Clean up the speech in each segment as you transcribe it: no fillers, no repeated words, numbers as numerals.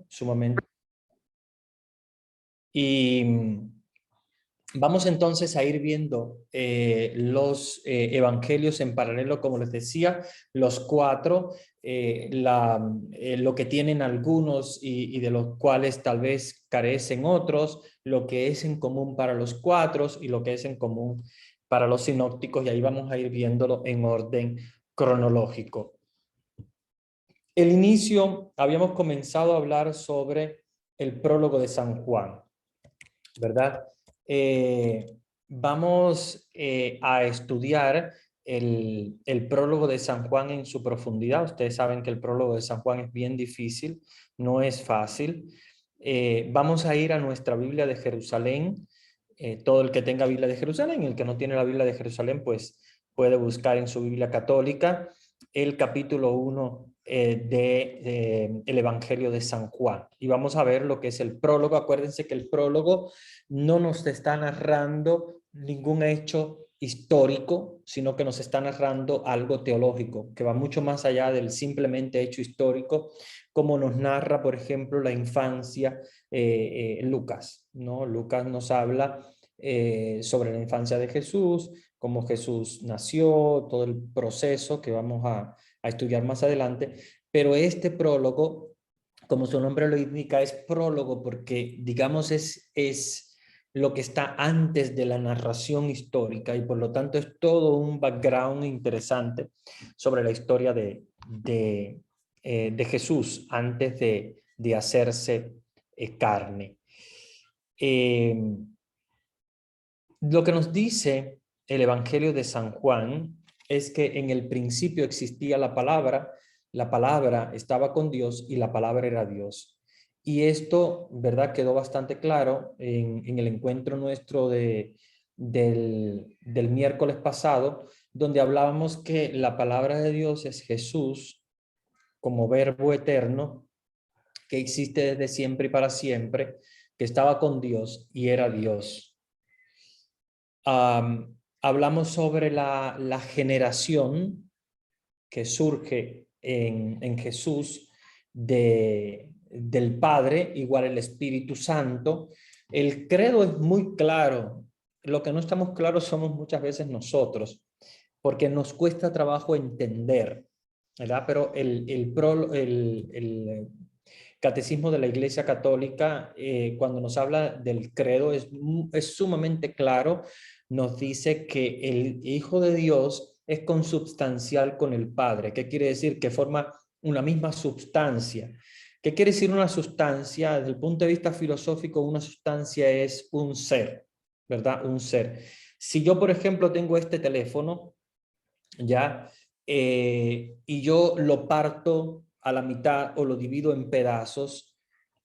sumamente. Y vamos entonces a ir viendo los evangelios en paralelo, como les decía, los cuatro, lo que tienen algunos y de los cuales tal vez carecen otros, lo que es en común para los cuatro y lo que es en común para los sinópticos, y ahí vamos a ir viéndolo en orden cronológico. El inicio, habíamos comenzado a hablar sobre el prólogo de San Juan, ¿verdad? Vamos a estudiar el prólogo de San Juan en su profundidad. Ustedes saben que el prólogo de San Juan es bien difícil, no es fácil. Vamos a ir a nuestra Biblia de Jerusalén. Todo el que tenga Biblia de Jerusalén, el que no tiene la Biblia de Jerusalén, pues puede buscar en su Biblia católica el capítulo 1 el Evangelio de San Juan. Y vamos a ver lo que es el prólogo. Acuérdense que el prólogo no nos está narrando ningún hecho histórico, sino que nos está narrando algo teológico, que va mucho más allá del simplemente hecho histórico, como nos narra, por ejemplo, la infancia Lucas, ¿no? Lucas nos habla sobre la infancia de Jesús, cómo Jesús nació, todo el proceso que vamos a estudiar más adelante, pero este prólogo, como su nombre lo indica, es prólogo porque, digamos, es lo que está antes de la narración histórica y por lo tanto es todo un background interesante sobre la historia de Jesús antes de hacerse carne. Lo que nos dice el Evangelio de San Juan es que en el principio existía la palabra estaba con Dios y la palabra era Dios. Y esto, ¿verdad? Quedó bastante claro en el encuentro nuestro del miércoles pasado, donde hablábamos que la palabra de Dios es Jesús como verbo eterno, que existe desde siempre y para siempre, que estaba con Dios y era Dios. Hablamos sobre la generación que surge en Jesús del Padre, igual el Espíritu Santo. El credo es muy claro. Lo que no estamos claros somos muchas veces nosotros, porque nos cuesta trabajo entender, ¿verdad? Pero el Catecismo de la Iglesia Católica, cuando nos habla del credo, es sumamente claro. Nos dice que el Hijo de Dios es consubstancial con el Padre. ¿Qué quiere decir? Que forma una misma substancia. ¿Qué quiere decir una sustancia? Desde el punto de vista filosófico, una sustancia es un ser, ¿verdad? Un ser. Si yo, por ejemplo, tengo este teléfono, ¿ya? Y yo lo parto a la mitad o lo divido en pedazos,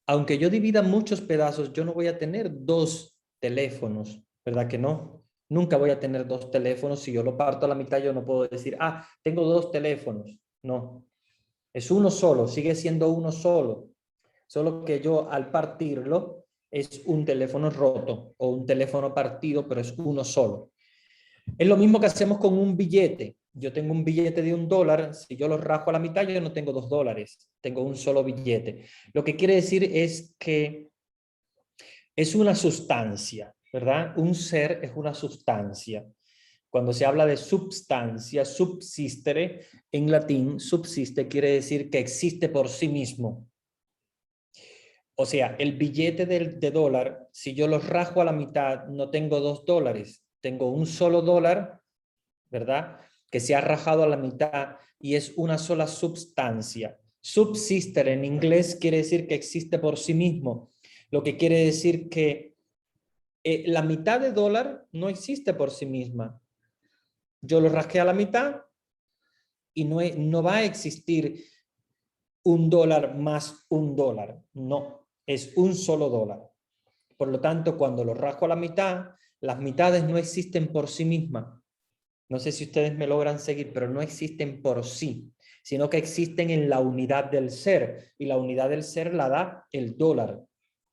aunque yo divida muchos pedazos, yo no voy a tener dos teléfonos, ¿verdad que no? Nunca voy a tener dos teléfonos. Si yo lo parto a la mitad, yo no puedo decir, tengo dos teléfonos. No, es uno solo, sigue siendo uno solo. Solo que yo al partirlo es un teléfono roto o un teléfono partido, pero es uno solo. Es lo mismo que hacemos con un billete. Yo tengo un billete de $1, si yo lo rajo a la mitad, yo no tengo $2, tengo un solo billete. Lo que quiere decir es que es una sustancia, ¿verdad? Un ser es una sustancia. Cuando se habla de substancia, subsistere, en latín, subsiste quiere decir que existe por sí mismo. O sea, el billete de dólar, si yo lo rajo a la mitad, no tengo $2, tengo un solo dólar, ¿verdad? Que se ha rajado a la mitad y es una sola substancia. Subsister en inglés quiere decir que existe por sí mismo, lo que quiere decir que la mitad de dólar no existe por sí misma. Yo lo rajé a la mitad y no va a existir $1 más $1, no, es un solo dólar. Por lo tanto, cuando lo rajo a la mitad, las mitades no existen por sí mismas. No sé si ustedes me logran seguir, pero no existen por sí, sino que existen en la unidad del ser. Y la unidad del ser la da el dólar,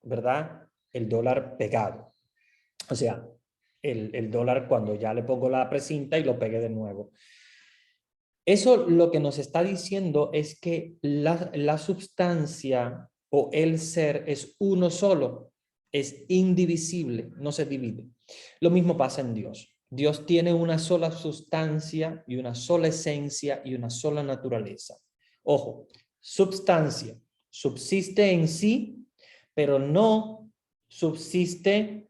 ¿verdad? El dólar pegado. O sea, el dólar cuando ya le pongo la precinta y lo pegué de nuevo. Eso lo que nos está diciendo es que la sustancia o el ser es uno solo, es indivisible, no se divide. Lo mismo pasa en Dios. Dios tiene una sola sustancia y una sola esencia y una sola naturaleza. Ojo, substancia, subsiste en sí, pero no subsiste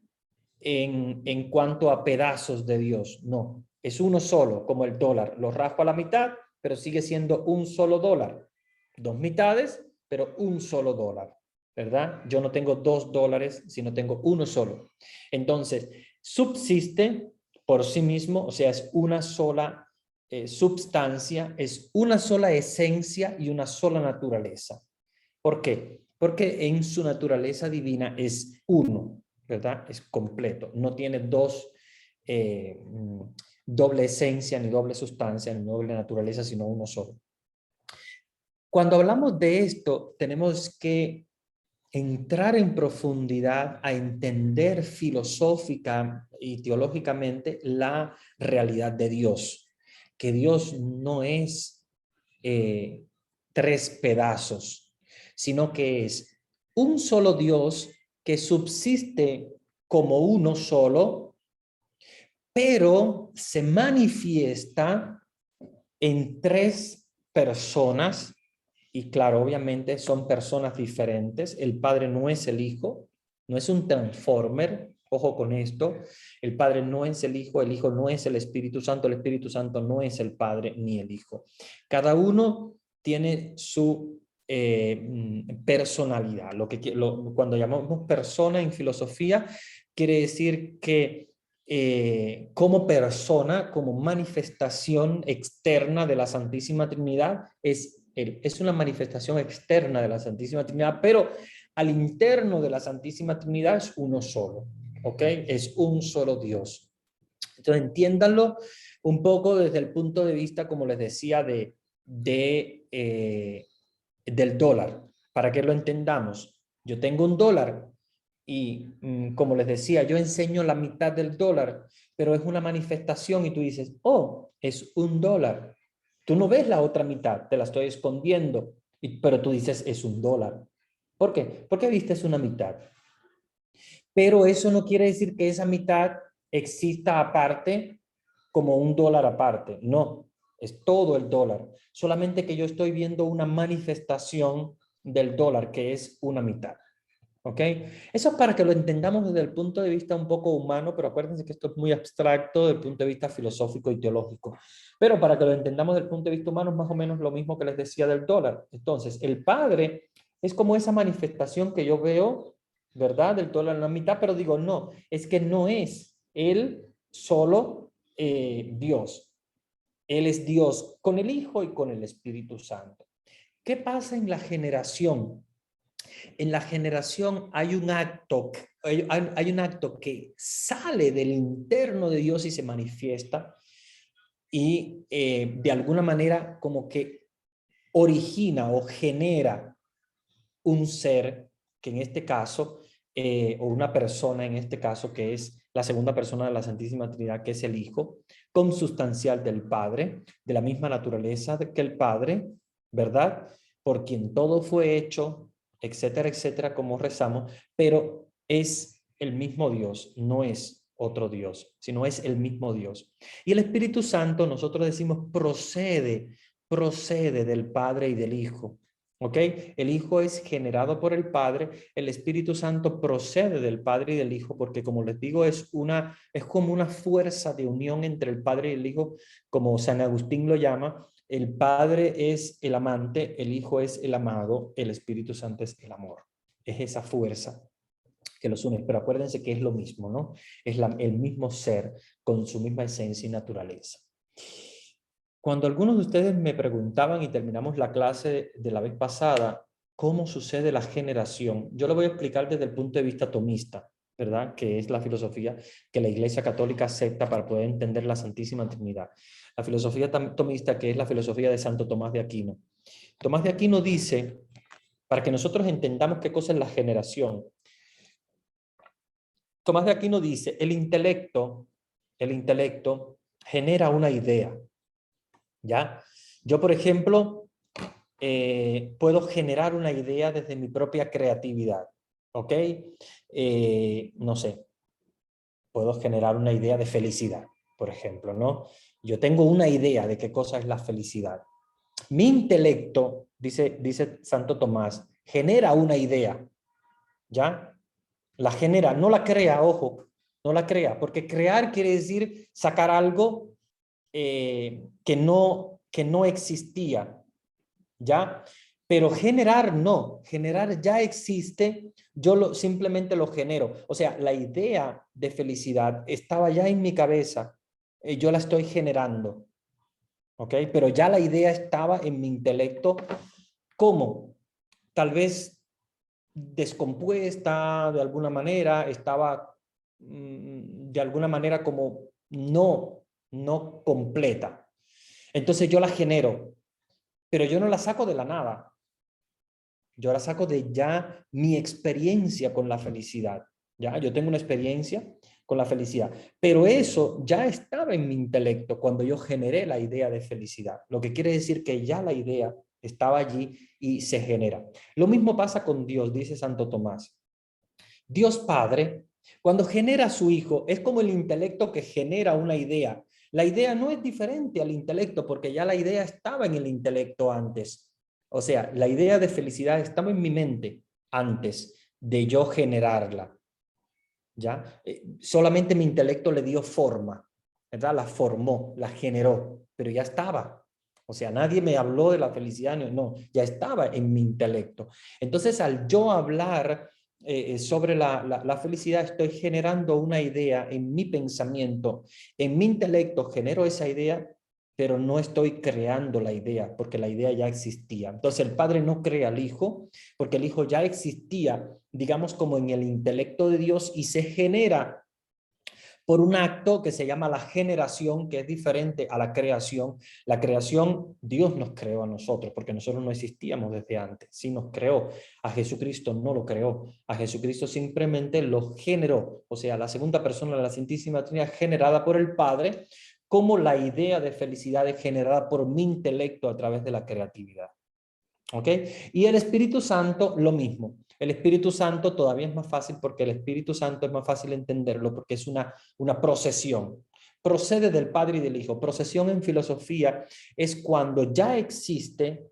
en cuanto a pedazos de Dios. No, es uno solo, como el dólar. Lo raspo a la mitad, pero sigue siendo un solo dólar. Dos mitades, pero un solo dólar, ¿verdad? Yo no tengo $2, sino tengo uno solo. Entonces, subsiste por sí mismo, o sea, es una sola substancia, es una sola esencia y una sola naturaleza. ¿Por qué? Porque en su naturaleza divina es uno, ¿verdad? Es completo, no tiene doble esencia, ni doble sustancia, ni doble naturaleza, sino uno solo. Cuando hablamos de esto, tenemos que entrar en profundidad a entender filosófica y teológicamente la realidad de Dios, que Dios no es tres pedazos, sino que es un solo Dios que subsiste como uno solo, pero se manifiesta en tres personas. Y claro, obviamente son personas diferentes. El Padre no es el Hijo, no es un transformer. Ojo con esto. El Padre no es el Hijo no es el Espíritu Santo no es el Padre ni el Hijo. Cada uno tiene su personalidad. Cuando llamamos persona en filosofía, quiere decir que como persona, como manifestación externa de la Santísima Trinidad, es una manifestación externa de la Santísima Trinidad, pero al interno de la Santísima Trinidad es uno solo, ¿ok? Es un solo Dios. Entonces entiéndanlo un poco desde el punto de vista, como les decía, del dólar, para que lo entendamos. Yo tengo un dólar y, como les decía, yo enseño la mitad del dólar, pero es una manifestación y tú dices, oh, es un dólar. Tú no ves la otra mitad, te la estoy escondiendo, pero tú dices, es un dólar. ¿Por qué? Porque viste es una mitad. Pero eso no quiere decir que esa mitad exista aparte como un dólar aparte. No, es todo el dólar. Solamente que yo estoy viendo una manifestación del dólar que es una mitad. ¿Ok? Eso es para que lo entendamos desde el punto de vista un poco humano, pero acuérdense que esto es muy abstracto desde el punto de vista filosófico y teológico. Pero para que lo entendamos desde el punto de vista humano es más o menos lo mismo que les decía del dólar. Entonces, el Padre es como esa manifestación que yo veo, ¿verdad? Del dólar en la mitad, pero digo, no, es que no es Él solo Dios. Él es Dios con el Hijo y con el Espíritu Santo. ¿Qué pasa en la generación? En la generación hay un acto, hay un acto que sale del interno de Dios y se manifiesta y de alguna manera como que origina o genera un ser que en este caso, o una persona en este caso que es la segunda persona de la Santísima Trinidad, que es el Hijo, consubstancial del Padre, de la misma naturaleza que el Padre, ¿verdad? Por quien todo fue hecho, etcétera, etcétera, como rezamos, pero es el mismo Dios, no es otro Dios, sino es el mismo Dios. Y el Espíritu Santo, nosotros decimos, procede del Padre y del Hijo. ¿Ok? El Hijo es generado por el Padre, el Espíritu Santo procede del Padre y del Hijo, porque como les digo, es como una fuerza de unión entre el Padre y el Hijo, como San Agustín lo llama. El Padre es el amante, el Hijo es el amado, el Espíritu Santo es el amor. Es esa fuerza que los une, pero acuérdense que es lo mismo, ¿no? Es el mismo ser con su misma esencia y naturaleza. Cuando algunos de ustedes me preguntaban y terminamos la clase de la vez pasada, ¿cómo sucede la generación? Yo lo voy a explicar desde el punto de vista tomista, ¿verdad? Que es la filosofía que la Iglesia Católica acepta para poder entender la Santísima Trinidad. La filosofía tomista, que es la filosofía de Santo Tomás de Aquino. Tomás de Aquino dice, para que nosotros entendamos qué cosa es la generación, Tomás de Aquino dice, el intelecto genera una idea, ¿ya? Yo, por ejemplo, puedo generar una idea desde mi propia creatividad, ¿ok? No sé, puedo generar una idea de felicidad, por ejemplo, ¿no? Yo tengo una idea de qué cosa es la felicidad. Mi intelecto, dice Santo Tomás, genera una idea, ¿ya? La genera, no la crea, ojo, no la crea, porque crear quiere decir sacar algo que no existía, ¿ya? Pero generar no, generar ya existe, simplemente lo genero. O sea, la idea de felicidad estaba ya en mi cabeza, yo la estoy generando, ¿ok? Pero ya la idea estaba en mi intelecto. ¿Cómo? Tal vez descompuesta de alguna manera, estaba de alguna manera como no completa. Entonces yo la genero, pero yo no la saco de la nada. Yo la saco de ya mi experiencia con la felicidad. Ya, yo tengo una experiencia con la felicidad, pero eso ya estaba en mi intelecto cuando yo generé la idea de felicidad. Lo que quiere decir que ya la idea estaba allí y se genera. Lo mismo pasa con Dios, dice Santo Tomás. Dios Padre, cuando genera a su Hijo, es como el intelecto que genera una idea. La idea no es diferente al intelecto porque ya la idea estaba en el intelecto antes. O sea, la idea de felicidad estaba en mi mente antes de yo generarla. ¿Ya? Solamente mi intelecto le dio forma, ¿verdad? La formó, la generó, pero ya estaba. O sea, nadie me habló de la felicidad, no, ya estaba en mi intelecto. Entonces, al yo hablar sobre la felicidad, estoy generando una idea en mi pensamiento, en mi intelecto, genero esa idea, pero no estoy creando la idea, porque la idea ya existía. Entonces, el Padre no crea al Hijo, porque el Hijo ya existía, digamos, como en el intelecto de Dios y se genera por un acto que se llama la generación, que es diferente a la creación. La creación, Dios nos creó a nosotros, porque nosotros no existíamos desde antes. Sí nos creó. A Jesucristo no lo creó. A Jesucristo simplemente lo generó. O sea, la segunda persona de la Santísima Trinidad generada por el Padre, como la idea de felicidad es generada por mi intelecto a través de la creatividad. ¿Ok? Y el Espíritu Santo, lo mismo. El Espíritu Santo todavía es más fácil porque el Espíritu Santo es más fácil entenderlo porque es una procesión. Procede del Padre y del Hijo. Procesión en filosofía es cuando ya existe,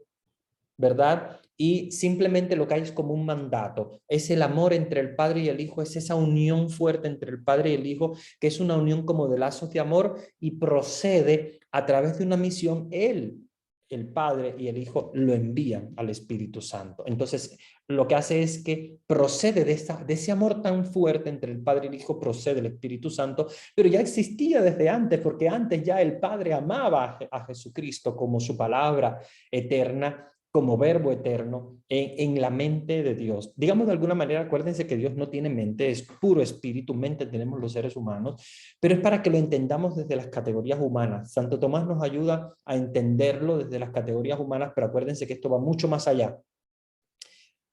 ¿verdad? Y simplemente lo que hay es como un mandato. Es el amor entre el Padre y el Hijo, es esa unión fuerte entre el Padre y el Hijo, que es una unión como de lazos de amor y procede a través de una misión. El Padre y el Hijo lo envían al Espíritu Santo. Entonces, lo que hace es que procede de ese amor tan fuerte entre el Padre y el Hijo, procede el Espíritu Santo, pero ya existía desde antes, porque antes ya el Padre amaba a Jesucristo como su palabra eterna, como verbo eterno en la mente de Dios. Digamos de alguna manera, acuérdense que Dios no tiene mente, es puro espíritu, mente tenemos los seres humanos, pero es para que lo entendamos desde las categorías humanas. Santo Tomás nos ayuda a entenderlo desde las categorías humanas, pero acuérdense que esto va mucho más allá.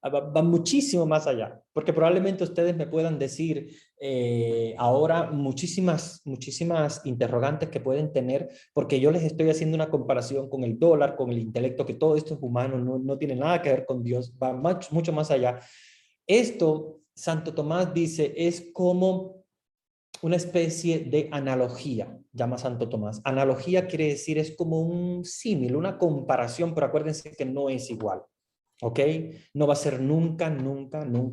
Va muchísimo más allá, porque probablemente ustedes me puedan decir ahora muchísimas interrogantes que pueden tener, porque yo les estoy haciendo una comparación con el dólar, con el intelecto, que todo esto es humano, no tiene nada que ver con Dios, va mucho más allá. Esto, Santo Tomás dice, es como una especie de analogía, llama Santo Tomás. Analogía quiere decir, es como un símil, una comparación, pero acuérdense que no es igual. ¿Ok? No va a ser nunca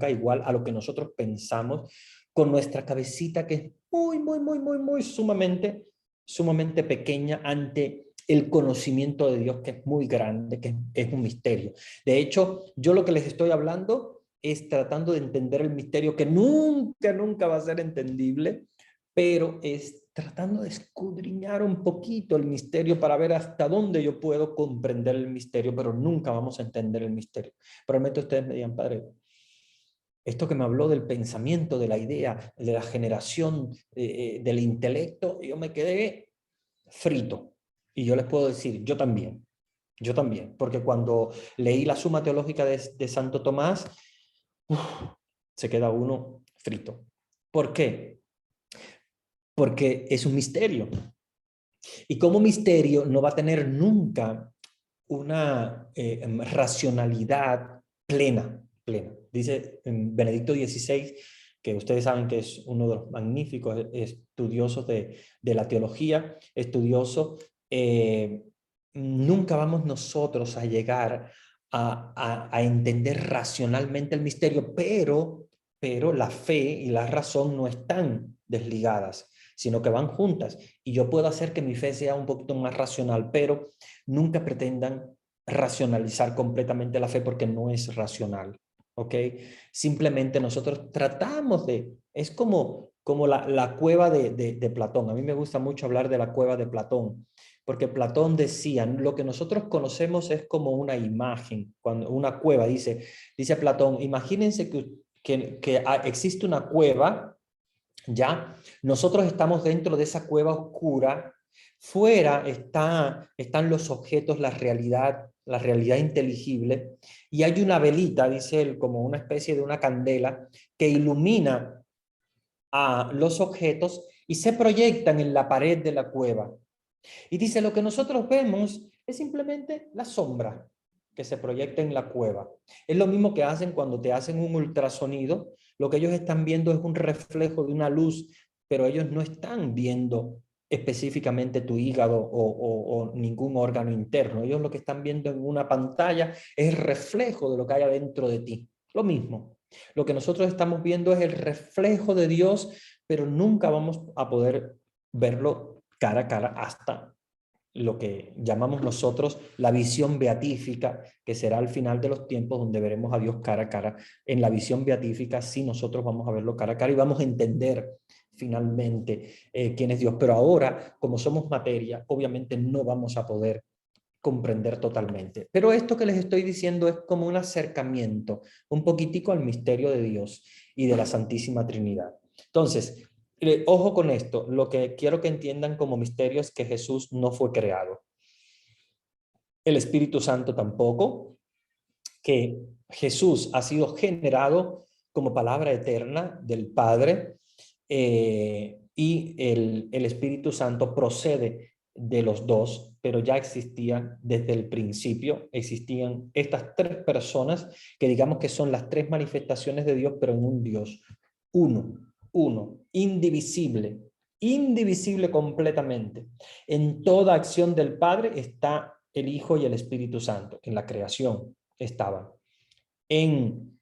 igual a lo que nosotros pensamos con nuestra cabecita que es muy sumamente pequeña ante el conocimiento de Dios que es muy grande, que es un misterio. De hecho, yo lo que les estoy hablando es tratando de entender el misterio que nunca va a ser entendible, pero es tratando de escudriñar un poquito el misterio para ver hasta dónde yo puedo comprender el misterio, pero nunca vamos a entender el misterio. Probablemente ustedes me digan, padre, esto que me habló del pensamiento, de la idea, de la generación, del intelecto, yo me quedé frito. Y yo les puedo decir, yo también, porque cuando leí la Suma Teológica de Santo Tomás, uf, se queda uno frito. ¿Por qué? Porque es un misterio. Y como misterio no va a tener nunca una racionalidad plena, plena. Dice Benedicto XVI, que ustedes saben que es uno de los magníficos estudiosos de la teología, estudioso, nunca vamos nosotros a llegar a entender racionalmente el misterio, pero la fe y la razón no están desligadas, sino que van juntas. Y yo puedo hacer que mi fe sea un poquito más racional, pero nunca pretendan racionalizar completamente la fe porque no es racional, ¿ok? Simplemente nosotros tratamos es como la cueva de Platón. A mí me gusta mucho hablar de la cueva de Platón, porque Platón decía, lo que nosotros conocemos es como una imagen, cuando una cueva, dice Platón, imagínense que existe una cueva, ¿ya? Nosotros estamos dentro de esa cueva oscura, fuera están los objetos, la realidad inteligible, y hay una velita, dice él, como una especie de una candela, que ilumina a los objetos y se proyectan en la pared de la cueva. Y dice, lo que nosotros vemos es simplemente la sombra que se proyecta en la cueva. Es lo mismo que hacen cuando te hacen un ultrasonido. Lo que ellos están viendo es un reflejo de una luz, pero ellos no están viendo específicamente tu hígado o ningún órgano interno. Ellos lo que están viendo en una pantalla es el reflejo de lo que hay adentro de ti. Lo mismo. Lo que nosotros estamos viendo es el reflejo de Dios, pero nunca vamos a poder verlo cara a cara hasta lo que llamamos nosotros la visión beatífica, que será al final de los tiempos donde veremos a Dios cara a cara. En la visión beatífica sí nosotros vamos a verlo cara a cara y vamos a entender finalmente quién es Dios. Pero ahora, como somos materia, obviamente no vamos a poder comprender totalmente. Pero esto que les estoy diciendo es como un acercamiento un poquitico al misterio de Dios y de la Santísima Trinidad. Entonces, ojo con esto, lo que quiero que entiendan como misterio es que Jesús no fue creado. El Espíritu Santo tampoco, que Jesús ha sido generado como palabra eterna del Padre y el Espíritu Santo procede de los dos, pero ya existían desde el principio, existían estas tres personas que digamos que son las tres manifestaciones de Dios, pero en un Dios, uno, indivisible, indivisible completamente. En toda acción del Padre está el Hijo y el Espíritu Santo. En la creación estaban. En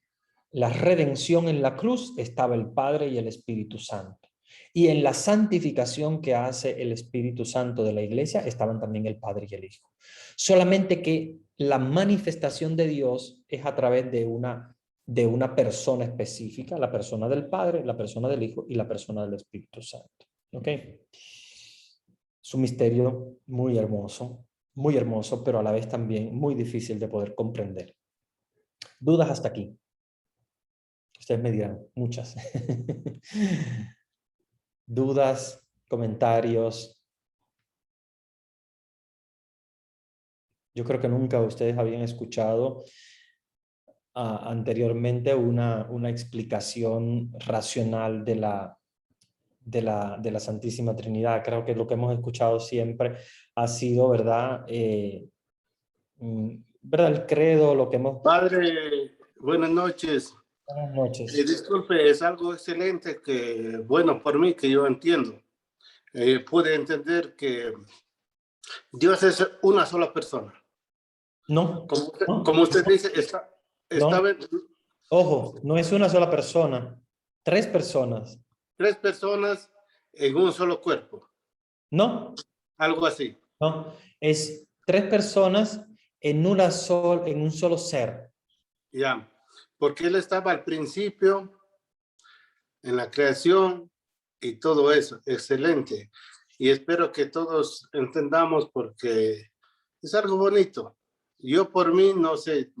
la redención en la cruz estaba el Padre y el Espíritu Santo. Y en la santificación que hace el Espíritu Santo de la iglesia estaban también el Padre y el Hijo. Solamente que la manifestación de Dios es a través de una persona específica, la persona del Padre, la persona del Hijo y la persona del Espíritu Santo. ¿Ok? Es un misterio muy hermoso, pero a la vez también muy difícil de poder comprender. ¿Dudas hasta aquí? Ustedes me dirán, muchas. Dudas, comentarios. Yo creo que nunca ustedes habían escuchado anteriormente una explicación racional de la Santísima Trinidad. Creo que lo que hemos escuchado siempre ha sido, ¿verdad? ¿Verdad? El credo, lo que hemos... Padre, buenas noches. Buenas noches. Disculpe, es algo excelente que, bueno, por mí que yo entiendo. Pude entender que Dios es una sola persona. No, Como usted dice, no. estaba Ojo, no es una sola persona, tres personas. tres personas en un solo cuerpo, No, algo así. no, es tres personas en un solo ser. Ya, porque Él estaba al principio, en la creación y todo eso. Excelente. Y espero que todos entendamos porque es algo bonito. Yo por mí, no sé,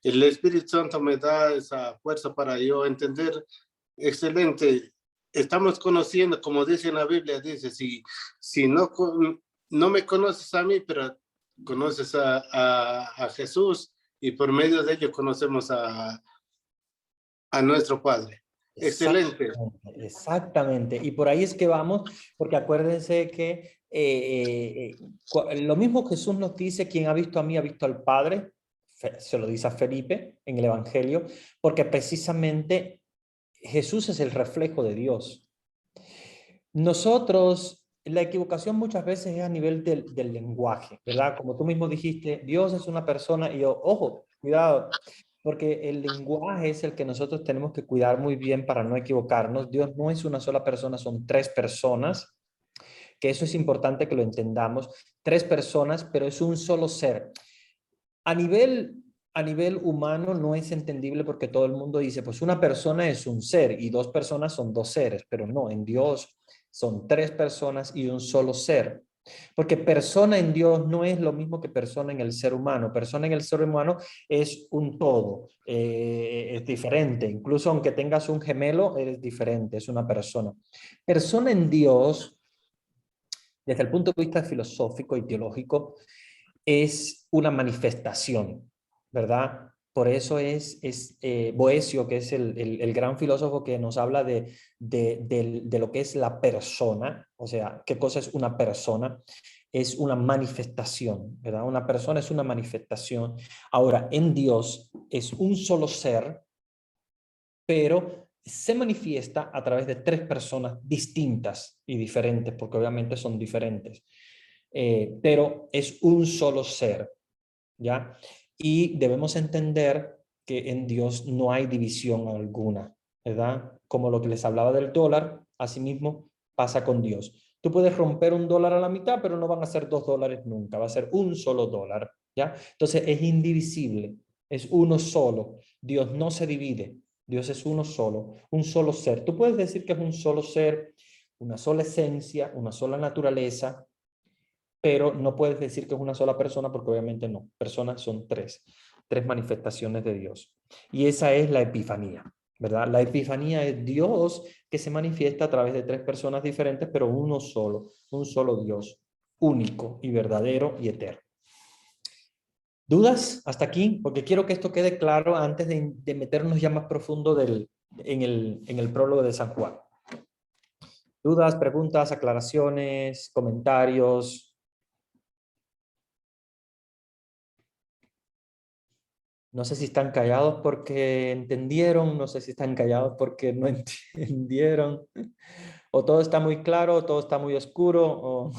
el Espíritu Santo me da esa fuerza para yo entender. Excelente. Estamos conociendo, como dice en la Biblia, dice, si no me conoces a mí, pero conoces a Jesús y por medio de ello conocemos a nuestro Padre. excelente. Exactamente, exactamente. Y por ahí es que vamos, porque acuérdense que lo mismo Jesús nos dice, quien ha visto a mí ha visto al Padre, se lo dice a Felipe en el Evangelio, porque precisamente Jesús es el reflejo de Dios. Nosotros, la equivocación muchas veces es a nivel del lenguaje, ¿verdad? Como tú mismo dijiste, Dios es una persona y yo, ojo, cuidado, porque el lenguaje es el que nosotros tenemos que cuidar muy bien para no equivocarnos. Dios no es una sola persona, son tres personas, que eso es importante que lo entendamos. Tres personas, pero es un solo ser. A nivel, a nivel humano no es entendible porque todo el mundo dice, pues una persona es un ser y dos personas son dos seres, pero no, en Dios son tres personas y un solo ser. Porque persona en Dios no es lo mismo que persona en el ser humano. Persona en el ser humano es un todo, es diferente. Incluso aunque tengas un gemelo, eres diferente, es una persona. Persona en Dios, desde el punto de vista filosófico y teológico, es una manifestación, ¿verdad? Por eso es Boecio, que es el gran filósofo que nos habla de lo que es la persona, o sea, ¿qué cosa es una persona? Es una manifestación, ¿verdad? Una persona es una manifestación. Ahora, en Dios es un solo ser, pero se manifiesta a través de tres personas distintas y diferentes, porque obviamente son diferentes, pero es un solo ser, ¿ya? Y debemos entender que en Dios no hay división alguna, ¿verdad? Como lo que les hablaba del dólar, asimismo pasa con Dios. Tú puedes romper un dólar a la mitad, pero no van a ser $2 nunca, va a ser un solo dólar, ¿ya? Entonces es indivisible, es uno solo. Dios no se divide, Dios es uno solo, un solo ser. Tú puedes decir que es un solo ser, una sola esencia, una sola naturaleza, pero no puedes decir que es una sola persona porque obviamente no. Personas son tres manifestaciones de Dios. Y esa es la epifanía, ¿verdad? La epifanía es Dios que se manifiesta a través de tres personas diferentes, pero uno solo, un solo Dios, único y verdadero y eterno. ¿Dudas hasta aquí? Porque quiero que esto quede claro antes de meternos ya más profundo en el prólogo de San Juan. ¿Dudas, preguntas, aclaraciones, comentarios? No sé si están callados porque entendieron, no sé si están callados porque no entendieron, o todo está muy claro, o todo está muy oscuro, o...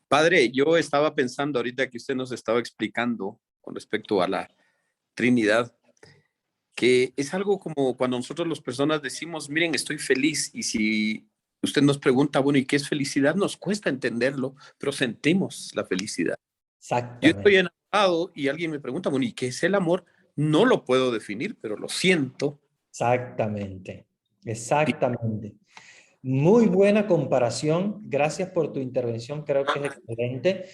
Padre, yo estaba pensando ahorita que usted nos estaba explicando con respecto a la Trinidad, que es algo como cuando nosotros las personas decimos, miren, estoy feliz, y si usted nos pregunta, bueno, ¿y qué es felicidad? Nos cuesta entenderlo, pero sentimos la felicidad. Yo estoy Exactamente, enamorado y alguien me pregunta, bueno, ¿y qué es el amor? No lo puedo definir, pero lo siento. exactamente, exactamente. Muy buena comparación, gracias por tu intervención, creo que es excelente,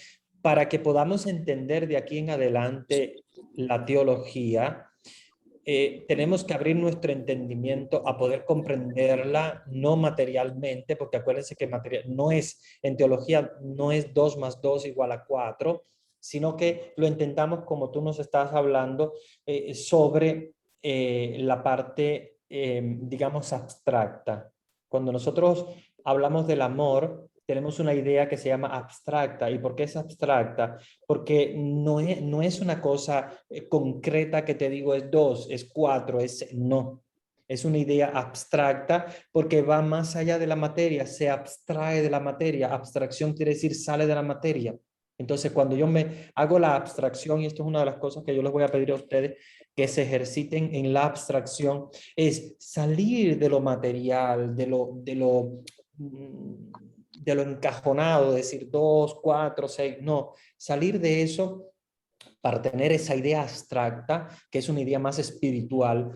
para que podamos entender de aquí en adelante la teología. Tenemos que abrir nuestro entendimiento a poder comprenderla no materialmente, porque acuérdense que no es, en teología no es 2 más 2 igual a 4, sino que lo intentamos como tú nos estás hablando sobre la parte, digamos, abstracta. Cuando nosotros hablamos del amor, tenemos una idea que se llama abstracta. ¿Y por qué es abstracta? Porque no es una cosa concreta que te digo es 2, es 4, no. Es una idea abstracta porque va más allá de la materia, se abstrae de la materia. Abstracción quiere decir sale de la materia. Entonces, cuando yo me hago la abstracción, y esto es una de las cosas que yo les voy a pedir a ustedes, que se ejerciten en la abstracción, es salir de lo material, de lo encajonado, decir 2, 4, 6, no, salir de eso para tener esa idea abstracta, que es una idea más espiritual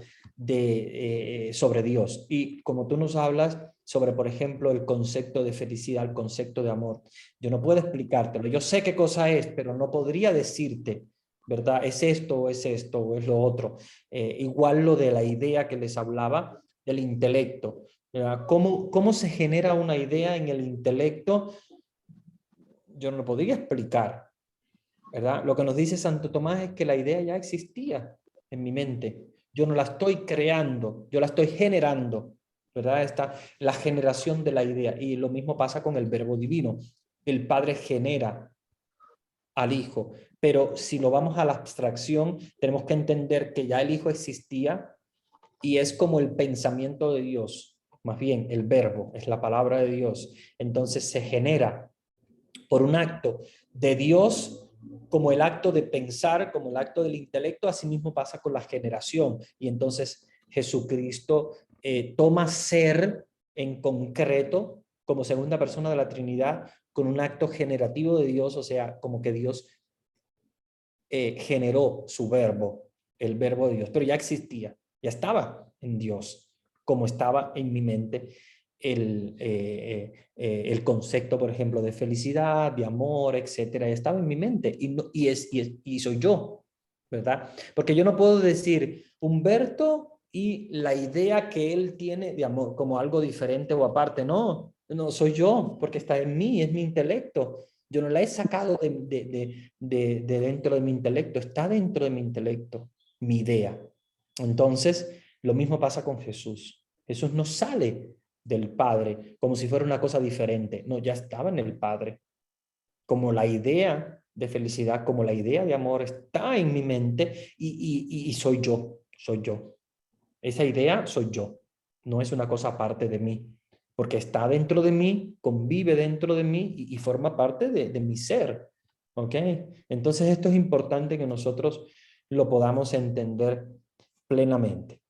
sobre Dios. Y como tú nos hablas sobre, por ejemplo, el concepto de felicidad, el concepto de amor, yo no puedo explicártelo. Yo sé qué cosa es, pero no podría decirte, ¿verdad? Es esto o es esto o es lo otro. Igual lo de la idea que les hablaba del intelecto. ¿Cómo se genera una idea en el intelecto? Yo no lo podría explicar, ¿verdad? Lo que nos dice Santo Tomás es que la idea ya existía en mi mente. Yo no la estoy creando, yo la estoy generando, ¿verdad? Está la generación de la idea. Y lo mismo pasa con el verbo divino. El Padre genera al Hijo. Pero si lo vamos a la abstracción, tenemos que entender que ya el Hijo existía y es como el pensamiento de Dios. Más bien, el verbo es la palabra de Dios. Entonces se genera por un acto de Dios, como el acto de pensar, como el acto del intelecto. Asimismo pasa con la generación. Y entonces Jesucristo toma ser en concreto como segunda persona de la Trinidad con un acto generativo de Dios, o sea, como que Dios generó su verbo, el verbo de Dios, pero ya existía, ya estaba en Dios, como estaba en mi mente el concepto, por ejemplo, de felicidad, de amor, etcétera, estaba en mi mente y soy yo, ¿verdad? Porque yo no puedo decir Humberto y la idea que él tiene de amor como algo diferente o aparte, no, no soy yo, porque está en mí, es mi intelecto. Yo no la he sacado de dentro de mi intelecto, está dentro de mi intelecto, mi idea. Entonces, lo mismo pasa con Jesús. Jesús no sale del Padre como si fuera una cosa diferente. No, ya estaba en el Padre. Como la idea de felicidad, como la idea de amor está en mi mente y soy yo, soy yo. Esa idea soy yo, no es una cosa aparte de mí, porque está dentro de mí, convive dentro de mí y forma parte de mi ser. ¿Ok? Entonces esto es importante que nosotros lo podamos entender plenamente.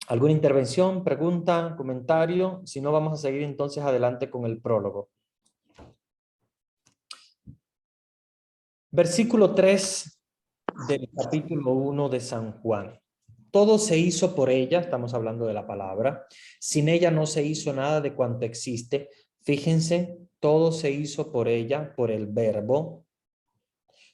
¿Alguna intervención, pregunta, comentario? Si no, vamos a seguir entonces adelante con el prólogo. Versículo 3 del capítulo 1 de San Juan. Todo se hizo por ella, estamos hablando de la palabra. Sin ella no se hizo nada de cuanto existe. Fíjense, todo se hizo por ella, por el verbo.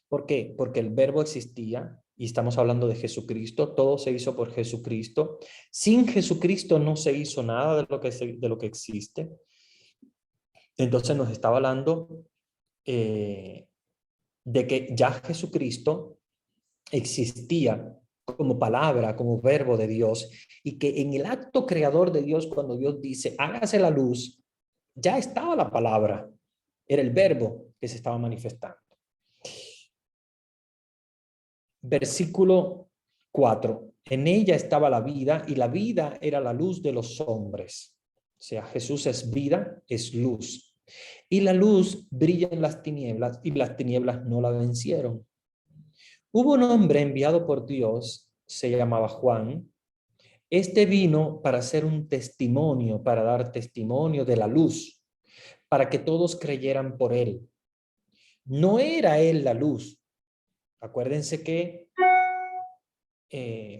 ¿Por qué? Porque el verbo existía y estamos hablando de Jesucristo. Todo se hizo por Jesucristo. Sin Jesucristo no se hizo nada de lo que existe. Entonces nos estaba hablando de que ya Jesucristo existía como palabra, como verbo de Dios, y que en el acto creador de Dios, cuando Dios dice, hágase la luz, ya estaba la palabra, era el verbo que se estaba manifestando. Versículo 4. En ella estaba la vida y la vida era la luz de los hombres. O sea, Jesús es vida, es luz. Y la luz brilla en las tinieblas y las tinieblas no la vencieron. Hubo un hombre enviado por Dios, se llamaba Juan. Este vino para hacer un testimonio, para dar testimonio de la luz, para que todos creyeran por él. No era él la luz. Acuérdense que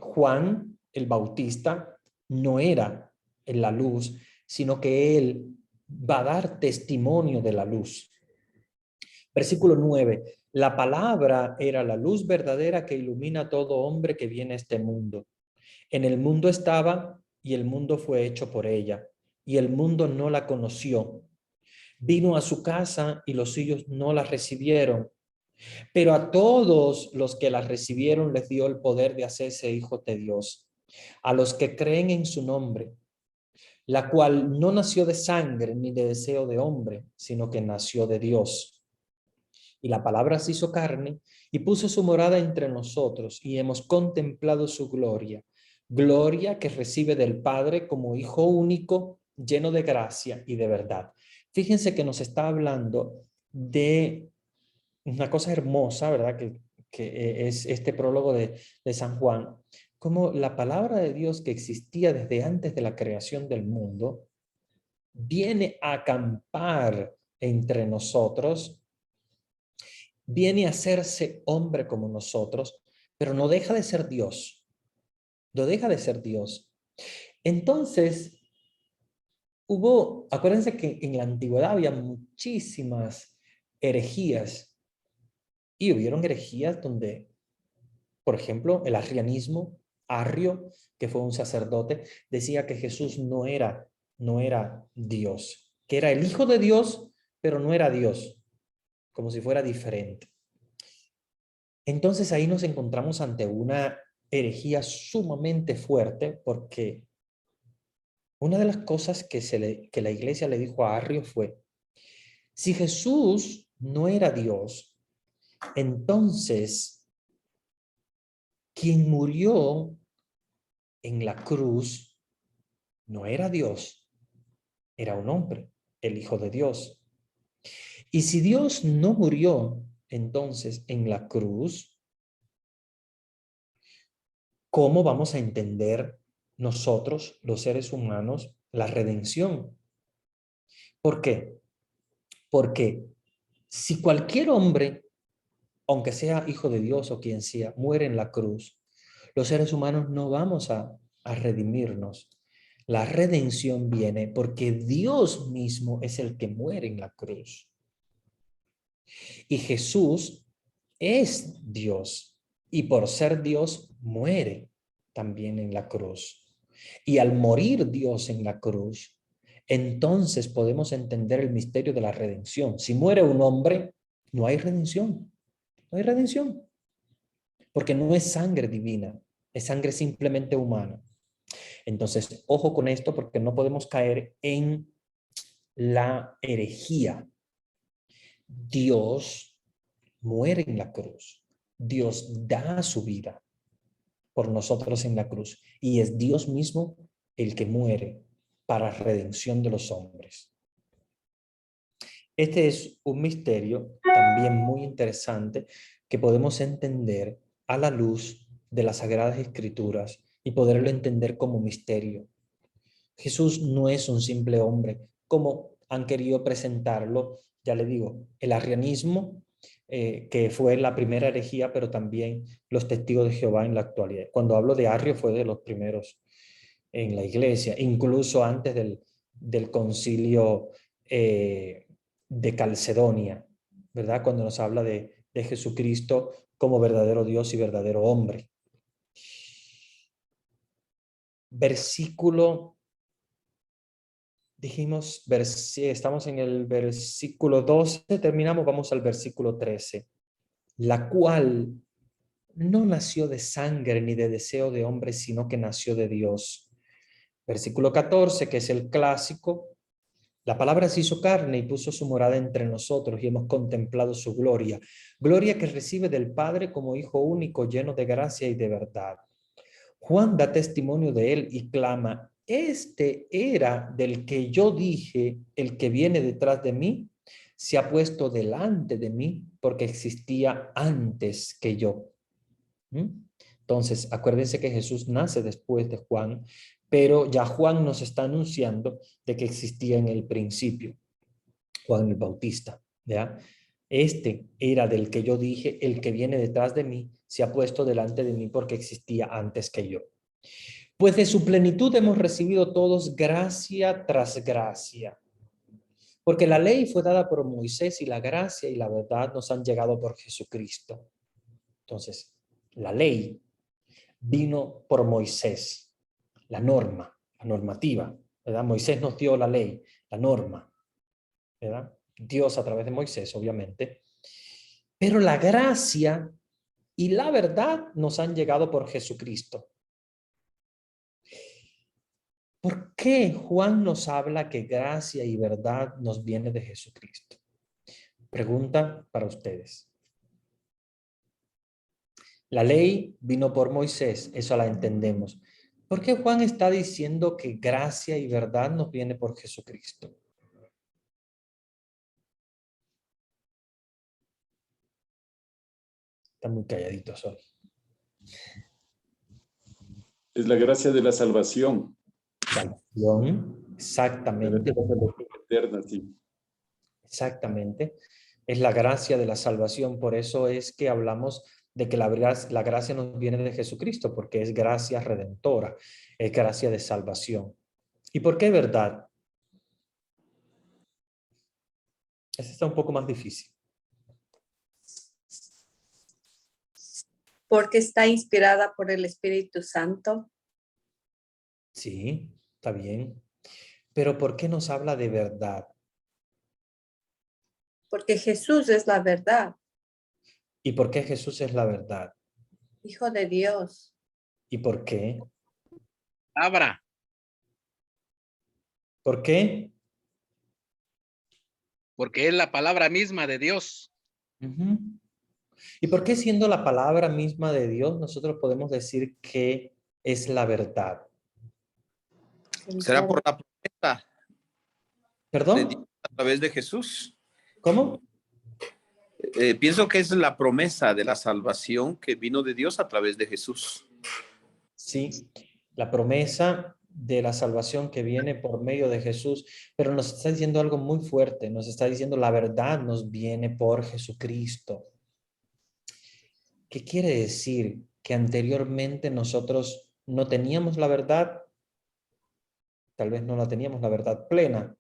Juan el Bautista no era la luz, sino que él va a dar testimonio de la luz. Versículo 9. La palabra era la luz verdadera que ilumina a todo hombre que viene a este mundo. En el mundo estaba y el mundo fue hecho por ella, y el mundo no la conoció. Vino a su casa y los suyos no la recibieron, pero a todos los que la recibieron les dio el poder de hacerse hijos de Dios, a los que creen en su nombre, la cual no nació de sangre ni de deseo de hombre, sino que nació de Dios. Y la palabra se hizo carne y puso su morada entre nosotros y hemos contemplado su gloria, gloria que recibe del Padre como Hijo único, lleno de gracia y de verdad. Fíjense que nos está hablando de una cosa hermosa, ¿verdad? Que es este prólogo de San Juan, como la palabra de Dios que existía desde antes de la creación del mundo, viene a acampar entre nosotros, viene a hacerse hombre como nosotros, pero no deja de ser Dios. No deja de ser Dios. Entonces, acuérdense que en la antigüedad había muchísimas herejías y hubieron herejías donde, por ejemplo, el arrianismo, Arrio, que fue un sacerdote, decía que Jesús no era Dios, que era el Hijo de Dios, pero no era Dios, como si fuera diferente. Entonces ahí nos encontramos ante una herejía sumamente fuerte, porque una de las cosas que la iglesia le dijo a Arrio fue, si Jesús no era Dios, entonces quien murió en la cruz no era Dios, era un hombre, el Hijo de Dios. Y si Dios no murió entonces en la cruz, ¿cómo vamos a entender nosotros, los seres humanos, la redención? ¿Por qué? Porque si cualquier hombre, aunque sea hijo de Dios o quien sea, muere en la cruz, los seres humanos no vamos a redimirnos. La redención viene porque Dios mismo es el que muere en la cruz. Y Jesús es Dios. Y por ser Dios, muere también en la cruz. Y al morir Dios en la cruz, entonces podemos entender el misterio de la redención. Si muere un hombre, no hay redención. No hay redención. Porque no es sangre divina, es sangre simplemente humana. Entonces, ojo con esto porque no podemos caer en la herejía. Dios muere en la cruz. Dios da su vida por nosotros en la cruz. Y es Dios mismo el que muere para redención de los hombres. Este es un misterio también muy interesante que podemos entender a la luz de las Sagradas Escrituras y poderlo entender como misterio. Jesús no es un simple hombre, como han querido presentarlo, ya le digo, el arrianismo, que fue la primera herejía, pero también los testigos de Jehová en la actualidad. Cuando hablo de Arrio, fue de los primeros en la iglesia, incluso antes del concilio de Calcedonia, ¿verdad? Cuando nos habla de Jesucristo como verdadero Dios y verdadero hombre. Versículo, dijimos, estamos en el versículo 12, terminamos, vamos al versículo 13. La cual no nació de sangre ni de deseo de hombre, sino que nació de Dios. Versículo 14, que es el clásico. La palabra se hizo carne y puso su morada entre nosotros y hemos contemplado su gloria. Gloria que recibe del Padre como Hijo único, lleno de gracia y de verdad. Juan da testimonio de él y clama, este era del que yo dije, el que viene detrás de mí, se ha puesto delante de mí porque existía antes que yo. Entonces, acuérdense que Jesús nace después de Juan, pero ya Juan nos está anunciando de que existía en el principio, Juan el Bautista, ¿ya? Este era del que yo dije, el que viene detrás de mí, se ha puesto delante de mí porque existía antes que yo. Pues de su plenitud hemos recibido todos gracia tras gracia. Porque la ley fue dada por Moisés y la gracia y la verdad nos han llegado por Jesucristo. Entonces, la ley vino por Moisés, la norma, la normativa, ¿verdad? Moisés nos dio la ley, la norma, ¿verdad? Dios a través de Moisés, obviamente. Pero la gracia y la verdad nos han llegado por Jesucristo. ¿Por qué Juan nos habla que gracia y verdad nos viene de Jesucristo? Pregunta para ustedes. La ley vino por Moisés, eso la entendemos. ¿Por qué Juan está diciendo que gracia y verdad nos viene por Jesucristo? Están muy calladitos hoy. Es la gracia de la salvación. Salvación, exactamente. Eterna, sí. Exactamente. Es la gracia de la salvación. Por eso es que hablamos de que la gracia nos viene de Jesucristo, porque es gracia redentora, es gracia de salvación. ¿Y por qué verdad? Ese está un poco más difícil. Porque está inspirada por el Espíritu Santo. Sí, está bien. Pero ¿por qué nos habla de verdad? Porque Jesús es la verdad. ¿Y por qué Jesús es la verdad? Hijo de Dios. ¿Y por qué? Palabra. ¿Por qué? Porque es la palabra misma de Dios. Ujú. ¿Y por qué siendo la palabra misma de Dios nosotros podemos decir que es la verdad? ¿Será por la promesa de Dios ¿Perdón? a través de Jesús? ¿Cómo? Pienso que es la promesa de la salvación que vino de Dios a través de Jesús. Sí, la promesa de la salvación que viene por medio de Jesús, pero nos está diciendo algo muy fuerte, nos está diciendo la verdad nos viene por Jesucristo. ¿Qué quiere decir? Que anteriormente nosotros no teníamos la verdad, tal vez no la teníamos la verdad plena.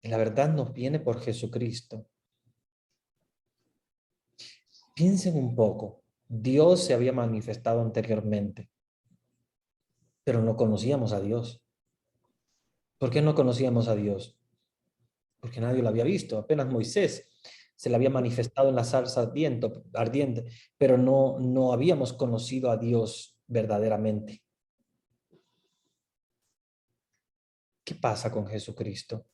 La verdad nos viene por Jesucristo. Piensen un poco, Dios se había manifestado anteriormente, pero no conocíamos a Dios. ¿Por qué no conocíamos a Dios? Porque nadie lo había visto, apenas Moisés se le había manifestado en la zarza ardiente, pero no habíamos conocido a Dios verdaderamente. ¿Qué pasa con Jesucristo?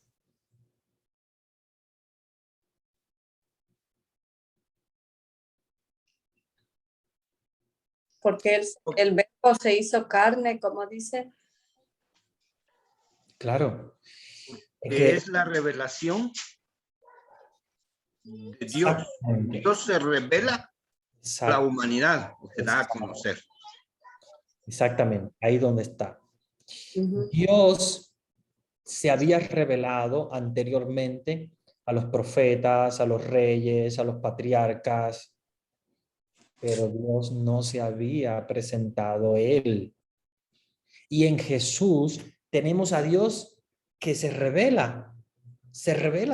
Porque el verbo se hizo carne, como dice. Claro. Que es la revelación de Dios. Exactamente. Dios se revela a la humanidad, o se da a conocer. Exactamente, ahí donde está. Ujú. Dios se había revelado anteriormente a los profetas, a los reyes, a los patriarcas, pero Dios no se había presentado él. Y en Jesús tenemos a Dios que se revela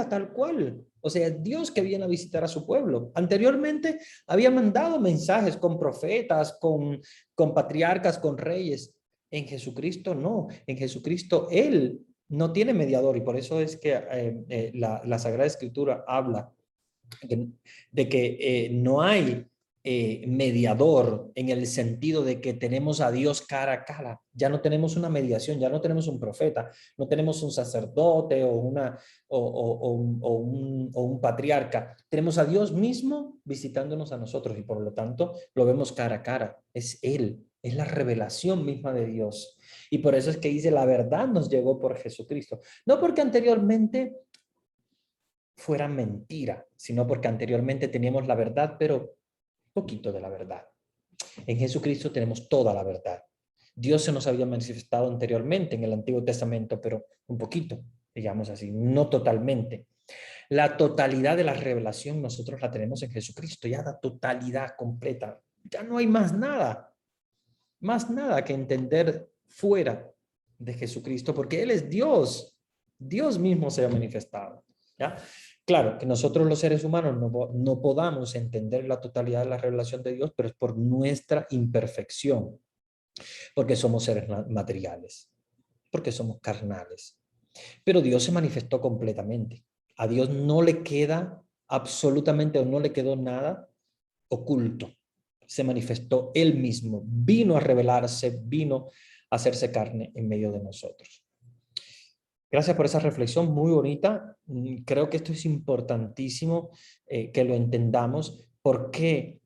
tal cual. O sea, Dios que viene a visitar a su pueblo. Anteriormente había mandado mensajes con profetas, con patriarcas, con reyes. En Jesucristo no. En Jesucristo Él no tiene mediador y por eso es que la Sagrada Escritura habla de que no hay mediador en el sentido de que tenemos a Dios cara a cara. Ya no tenemos una mediación, ya no tenemos un profeta, no tenemos un sacerdote o un patriarca. Tenemos a Dios mismo visitándonos a nosotros y por lo tanto lo vemos cara a cara. Es Él, es la revelación misma de Dios. Y por eso es que dice la verdad nos llegó por Jesucristo. No porque anteriormente fuera mentira, sino porque anteriormente teníamos la verdad, pero poquito de la verdad. En Jesucristo tenemos toda la verdad. Dios se nos había manifestado anteriormente en el Antiguo Testamento, pero un poquito, digamos así, no totalmente. La totalidad de la revelación nosotros la tenemos en Jesucristo, ya la totalidad completa. Ya no hay más nada que entender fuera de Jesucristo, porque Él es Dios. Dios mismo se ha manifestado. ¿Ya? Claro, que nosotros los seres humanos no podamos entender la totalidad de la revelación de Dios, pero es por nuestra imperfección, porque somos seres materiales, porque somos carnales. Pero Dios se manifestó completamente. A Dios no le queda absolutamente o no le quedó nada oculto. Se manifestó Él mismo, vino a revelarse, vino a hacerse carne en medio de nosotros. Gracias por esa reflexión muy bonita. Creo que esto es importantísimo que lo entendamos porque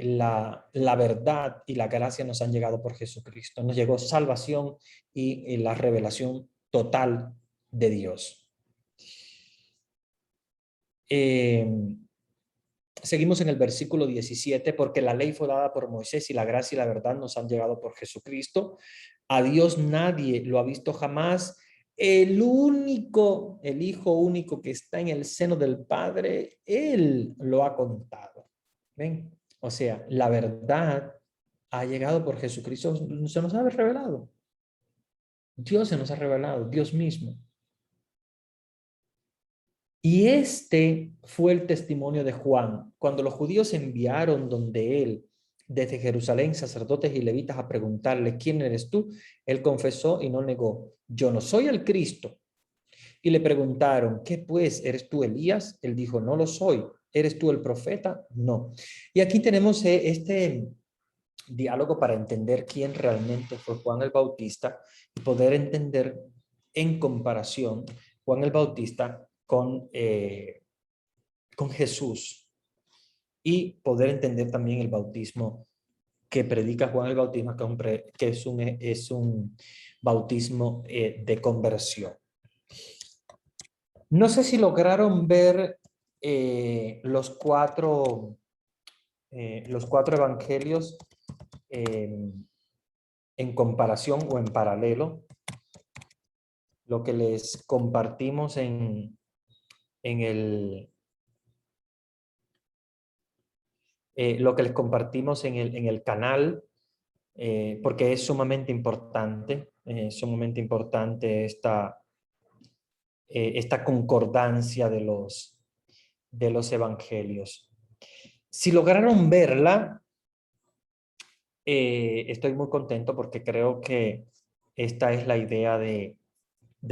la verdad y la gracia nos han llegado por Jesucristo. Nos llegó salvación y la revelación total de Dios. Seguimos en el versículo 17, porque la ley fue dada por Moisés y la gracia y la verdad nos han llegado por Jesucristo. A Dios nadie lo ha visto jamás. El Hijo único que está en el seno del Padre, Él lo ha contado. ¿Ven? O sea, la verdad ha llegado por Jesucristo, se nos ha revelado. Dios se nos ha revelado, Dios mismo. Y este fue el testimonio de Juan, cuando los judíos enviaron donde él, desde Jerusalén, sacerdotes y levitas a preguntarle, ¿quién eres tú? Él confesó y no negó, yo no soy el Cristo. Y le preguntaron, ¿qué pues? ¿Eres tú Elías? Él dijo, no lo soy. ¿Eres tú el profeta? No. Y aquí tenemos diálogo para entender quién realmente fue Juan el Bautista y poder entender en comparación Juan el Bautista con Jesús y poder entender también el bautismo que predica Juan el Bautista, que es un bautismo de conversión. No sé si lograron ver los cuatro evangelios en comparación o en paralelo. Lo que les compartimos en el canal, porque es sumamente importante esta concordancia de los evangelios. Si lograron verla, estoy muy contento porque creo que esta es la idea de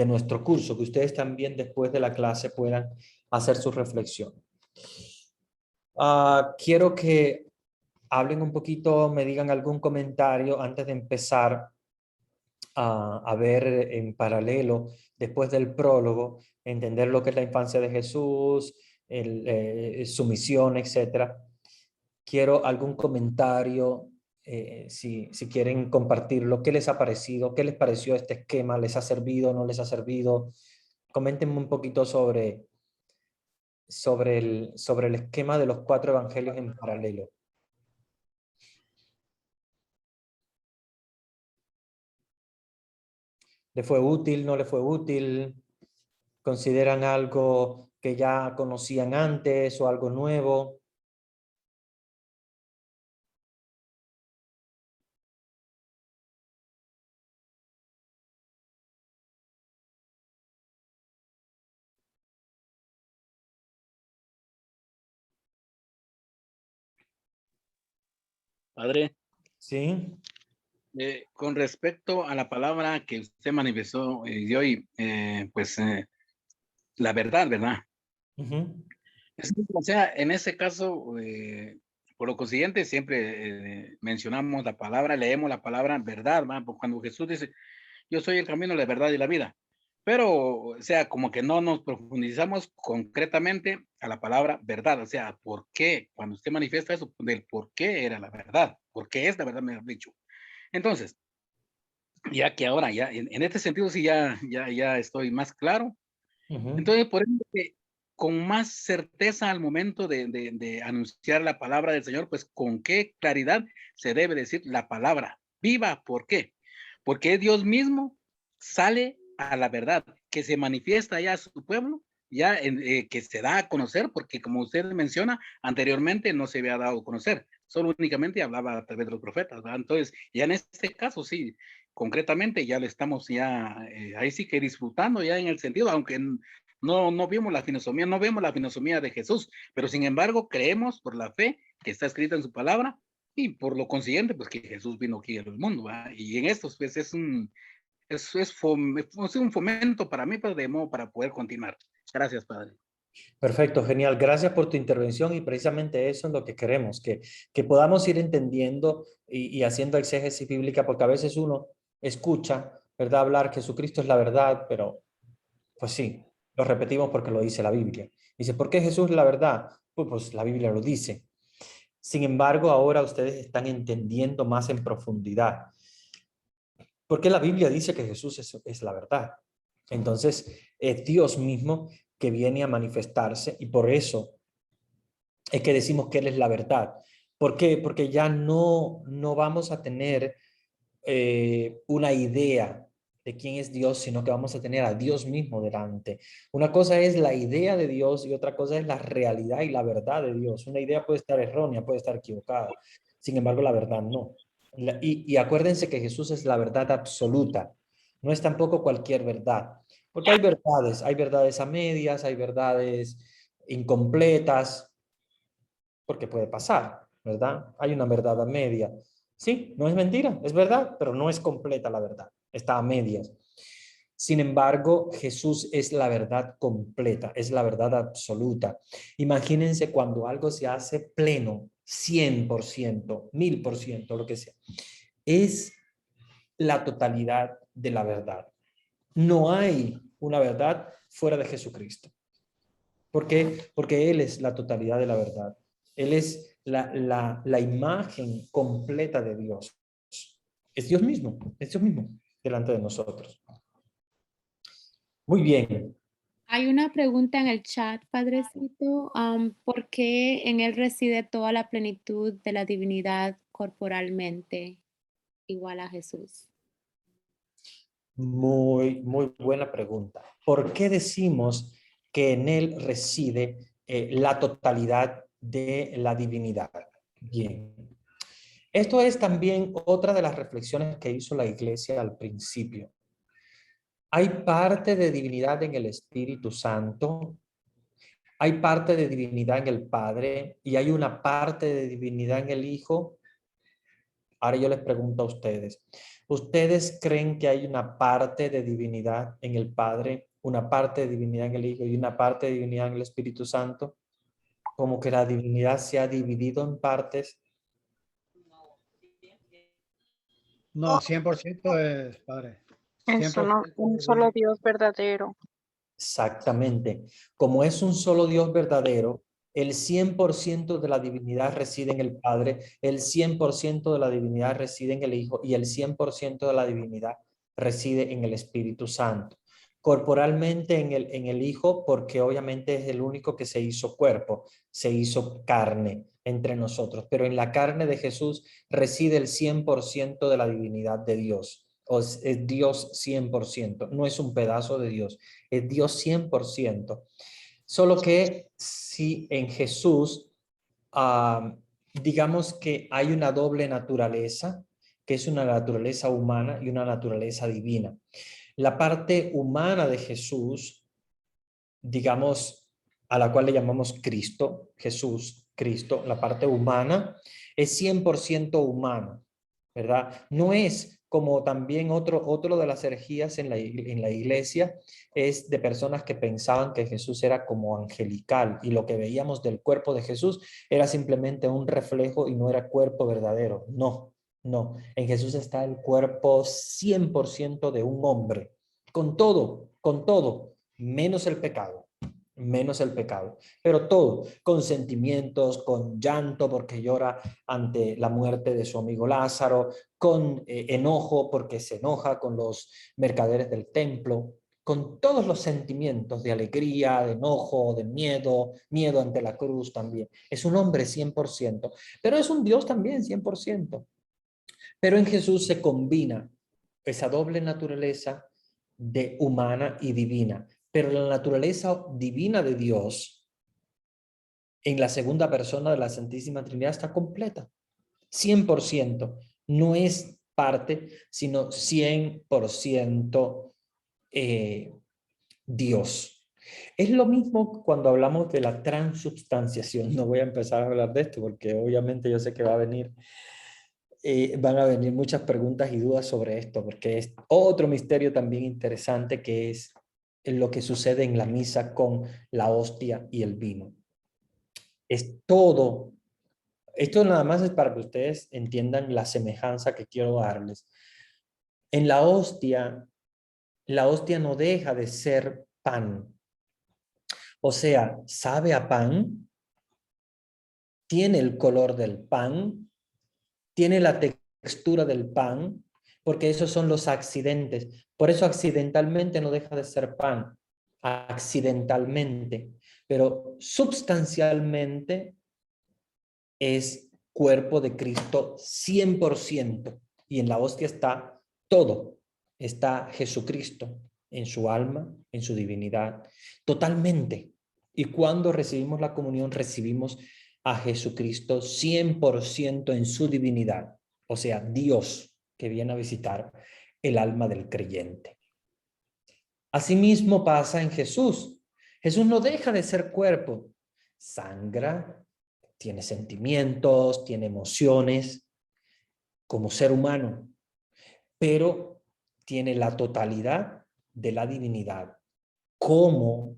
nuestro curso, que ustedes también después de la clase puedan hacer su reflexión. Quiero que hablen un poquito, me digan algún comentario antes de empezar a ver en paralelo, después del prólogo, entender lo que es la infancia de Jesús, su misión, etc. Quiero algún comentario, si quieren compartirlo, qué les ha parecido, qué les pareció este esquema, les ha servido, no les ha servido. Coméntenme un poquito sobre el esquema de los 4 evangelios en paralelo. ¿Le fue útil, no le fue útil? ¿Consideran algo que ya conocían antes o algo nuevo? Padre, Sí. con respecto a la palabra que usted manifestó de hoy, la verdad, ¿verdad? Uh-huh. O sea, en ese caso, por lo consiguiente, siempre mencionamos la palabra, leemos la palabra verdad, ¿verdad? Porque cuando Jesús dice, yo soy el camino, la verdad y la vida. Pero, o sea, como que no nos profundizamos concretamente a la palabra verdad. O sea, ¿por qué? Cuando usted manifiesta eso, del por qué era la verdad. ¿Por qué es la verdad, me ha dicho? Entonces, ya que ahora, ya en este sentido, sí, ya estoy más claro. Uh-huh. Entonces, por eso, con más certeza al momento de anunciar la palabra del Señor, pues con qué claridad se debe decir la palabra viva. ¿Por qué? Porque Dios mismo sale a la verdad, que se manifiesta ya a su pueblo, ya que se da a conocer, porque como usted menciona, anteriormente no se había dado a conocer, solo únicamente hablaba a través de los profetas, ¿verdad? Entonces, ya en este caso, sí, concretamente ya lo estamos ahí sí que disfrutando ya en el sentido, aunque no vemos la finosomía de Jesús, pero sin embargo creemos por la fe que está escrita en su palabra y por lo consiguiente, pues que Jesús vino aquí al mundo, ¿verdad? Y en esto, pues es un fomento para mí, pues, de modo para poder continuar. Gracias, Padre. Perfecto, genial. Gracias por tu intervención y precisamente eso es lo que queremos, que podamos ir entendiendo y haciendo exégesis bíblica, porque a veces uno escucha, ¿verdad?, hablar Jesucristo es la verdad, pero pues sí, lo repetimos porque lo dice la Biblia. Dice, ¿por qué Jesús es la verdad? Pues la Biblia lo dice. Sin embargo, ahora ustedes están entendiendo más en profundidad. Porque la Biblia dice que Jesús es la verdad. Entonces, es Dios mismo que viene a manifestarse y por eso es que decimos que Él es la verdad. ¿Por qué? Porque ya no vamos a tener una idea de quién es Dios, sino que vamos a tener a Dios mismo delante. Una cosa es la idea de Dios y otra cosa es la realidad y la verdad de Dios. Una idea puede estar errónea, puede estar equivocada. Sin embargo, la verdad no. Y acuérdense que Jesús es la verdad absoluta. No es tampoco cualquier verdad. Porque hay verdades a medias, hay verdades incompletas, porque puede pasar, ¿verdad? Hay una verdad a media. Sí, no es mentira, es verdad, pero no es completa la verdad, está a medias. Sin embargo, Jesús es la verdad completa, es la verdad absoluta. Imagínense cuando algo se hace pleno, 100%, 1000%, lo que sea. Es la totalidad de la verdad. No hay una verdad fuera de Jesucristo. ¿Por qué? Porque Él es la totalidad de la verdad. Él es la imagen completa de Dios. Es Dios mismo delante de nosotros. Muy bien. Hay una pregunta en el chat, Padrecito. ¿Por qué en Él reside toda la plenitud de la divinidad corporalmente, igual a Jesús? Muy buena pregunta. ¿Por qué decimos que en Él reside la totalidad de la divinidad? Bien. Esto es también otra de las reflexiones que hizo la Iglesia al principio. Hay parte de divinidad en el Espíritu Santo, hay parte de divinidad en el Padre y hay una parte de divinidad en el Hijo. Ahora yo les pregunto a ustedes, ¿ustedes creen que hay una parte de divinidad en el Padre, una parte de divinidad en el Hijo y una parte de divinidad en el Espíritu Santo? Como que la divinidad se ha dividido en partes. No, 100% es, Padre. Eso no, 100% un es solo Dios verdadero. Exactamente. Como es un solo Dios verdadero, el 100% de la divinidad reside en el Padre, el 100% de la divinidad reside en el Hijo y el 100% de la divinidad reside en el Espíritu Santo. Corporalmente en el Hijo, porque obviamente es el único que se hizo cuerpo, se hizo carne entre nosotros, pero en la carne de Jesús reside el 100% de la divinidad de Dios. Es Dios 100%, no es un pedazo de Dios, es Dios 100%. Solo que si en Jesús, digamos que hay una doble naturaleza, que es una naturaleza humana y una naturaleza divina. La parte humana de Jesús, digamos, a la cual le llamamos Cristo, Jesús, Cristo, la parte humana, es 100% humana, ¿verdad? No es como también otro de las herejías en la iglesia, es de personas que pensaban que Jesús era como angelical y lo que veíamos del cuerpo de Jesús era simplemente un reflejo y no era cuerpo verdadero. No, no. En Jesús está el cuerpo 100% de un hombre, con todo, menos el pecado. Menos el pecado, pero todo, con sentimientos, con llanto porque llora ante la muerte de su amigo Lázaro, con enojo porque se enoja con los mercaderes del templo, con todos los sentimientos de alegría, de enojo, de miedo ante la cruz también. Es un hombre 100%, pero es un Dios también 100%. Pero en Jesús se combina esa doble naturaleza de humana y divina. Pero la naturaleza divina de Dios en la segunda persona de la Santísima Trinidad está completa. 100%. No es parte, sino 100% Dios. Es lo mismo cuando hablamos de la transubstanciación. No voy a empezar a hablar de esto porque obviamente yo sé que van a venir muchas preguntas y dudas sobre esto, porque es otro misterio también interesante que es lo que sucede en la misa con la hostia y el vino. Es todo. Esto nada más es para que ustedes entiendan la semejanza que quiero darles. En la hostia no deja de ser pan. O sea, sabe a pan, tiene el color del pan, tiene la textura del pan, porque esos son los accidentes. Por eso accidentalmente no deja de ser pan, accidentalmente, pero sustancialmente es cuerpo de Cristo 100%. Y en la hostia está todo. Está Jesucristo en su alma, en su divinidad, totalmente. Y cuando recibimos la comunión, recibimos a Jesucristo 100% en su divinidad. O sea, Dios que viene a visitar el alma del creyente. Asimismo pasa en Jesús. Jesús no deja de ser cuerpo. Sangra, tiene sentimientos, tiene emociones como ser humano, pero tiene la totalidad de la divinidad como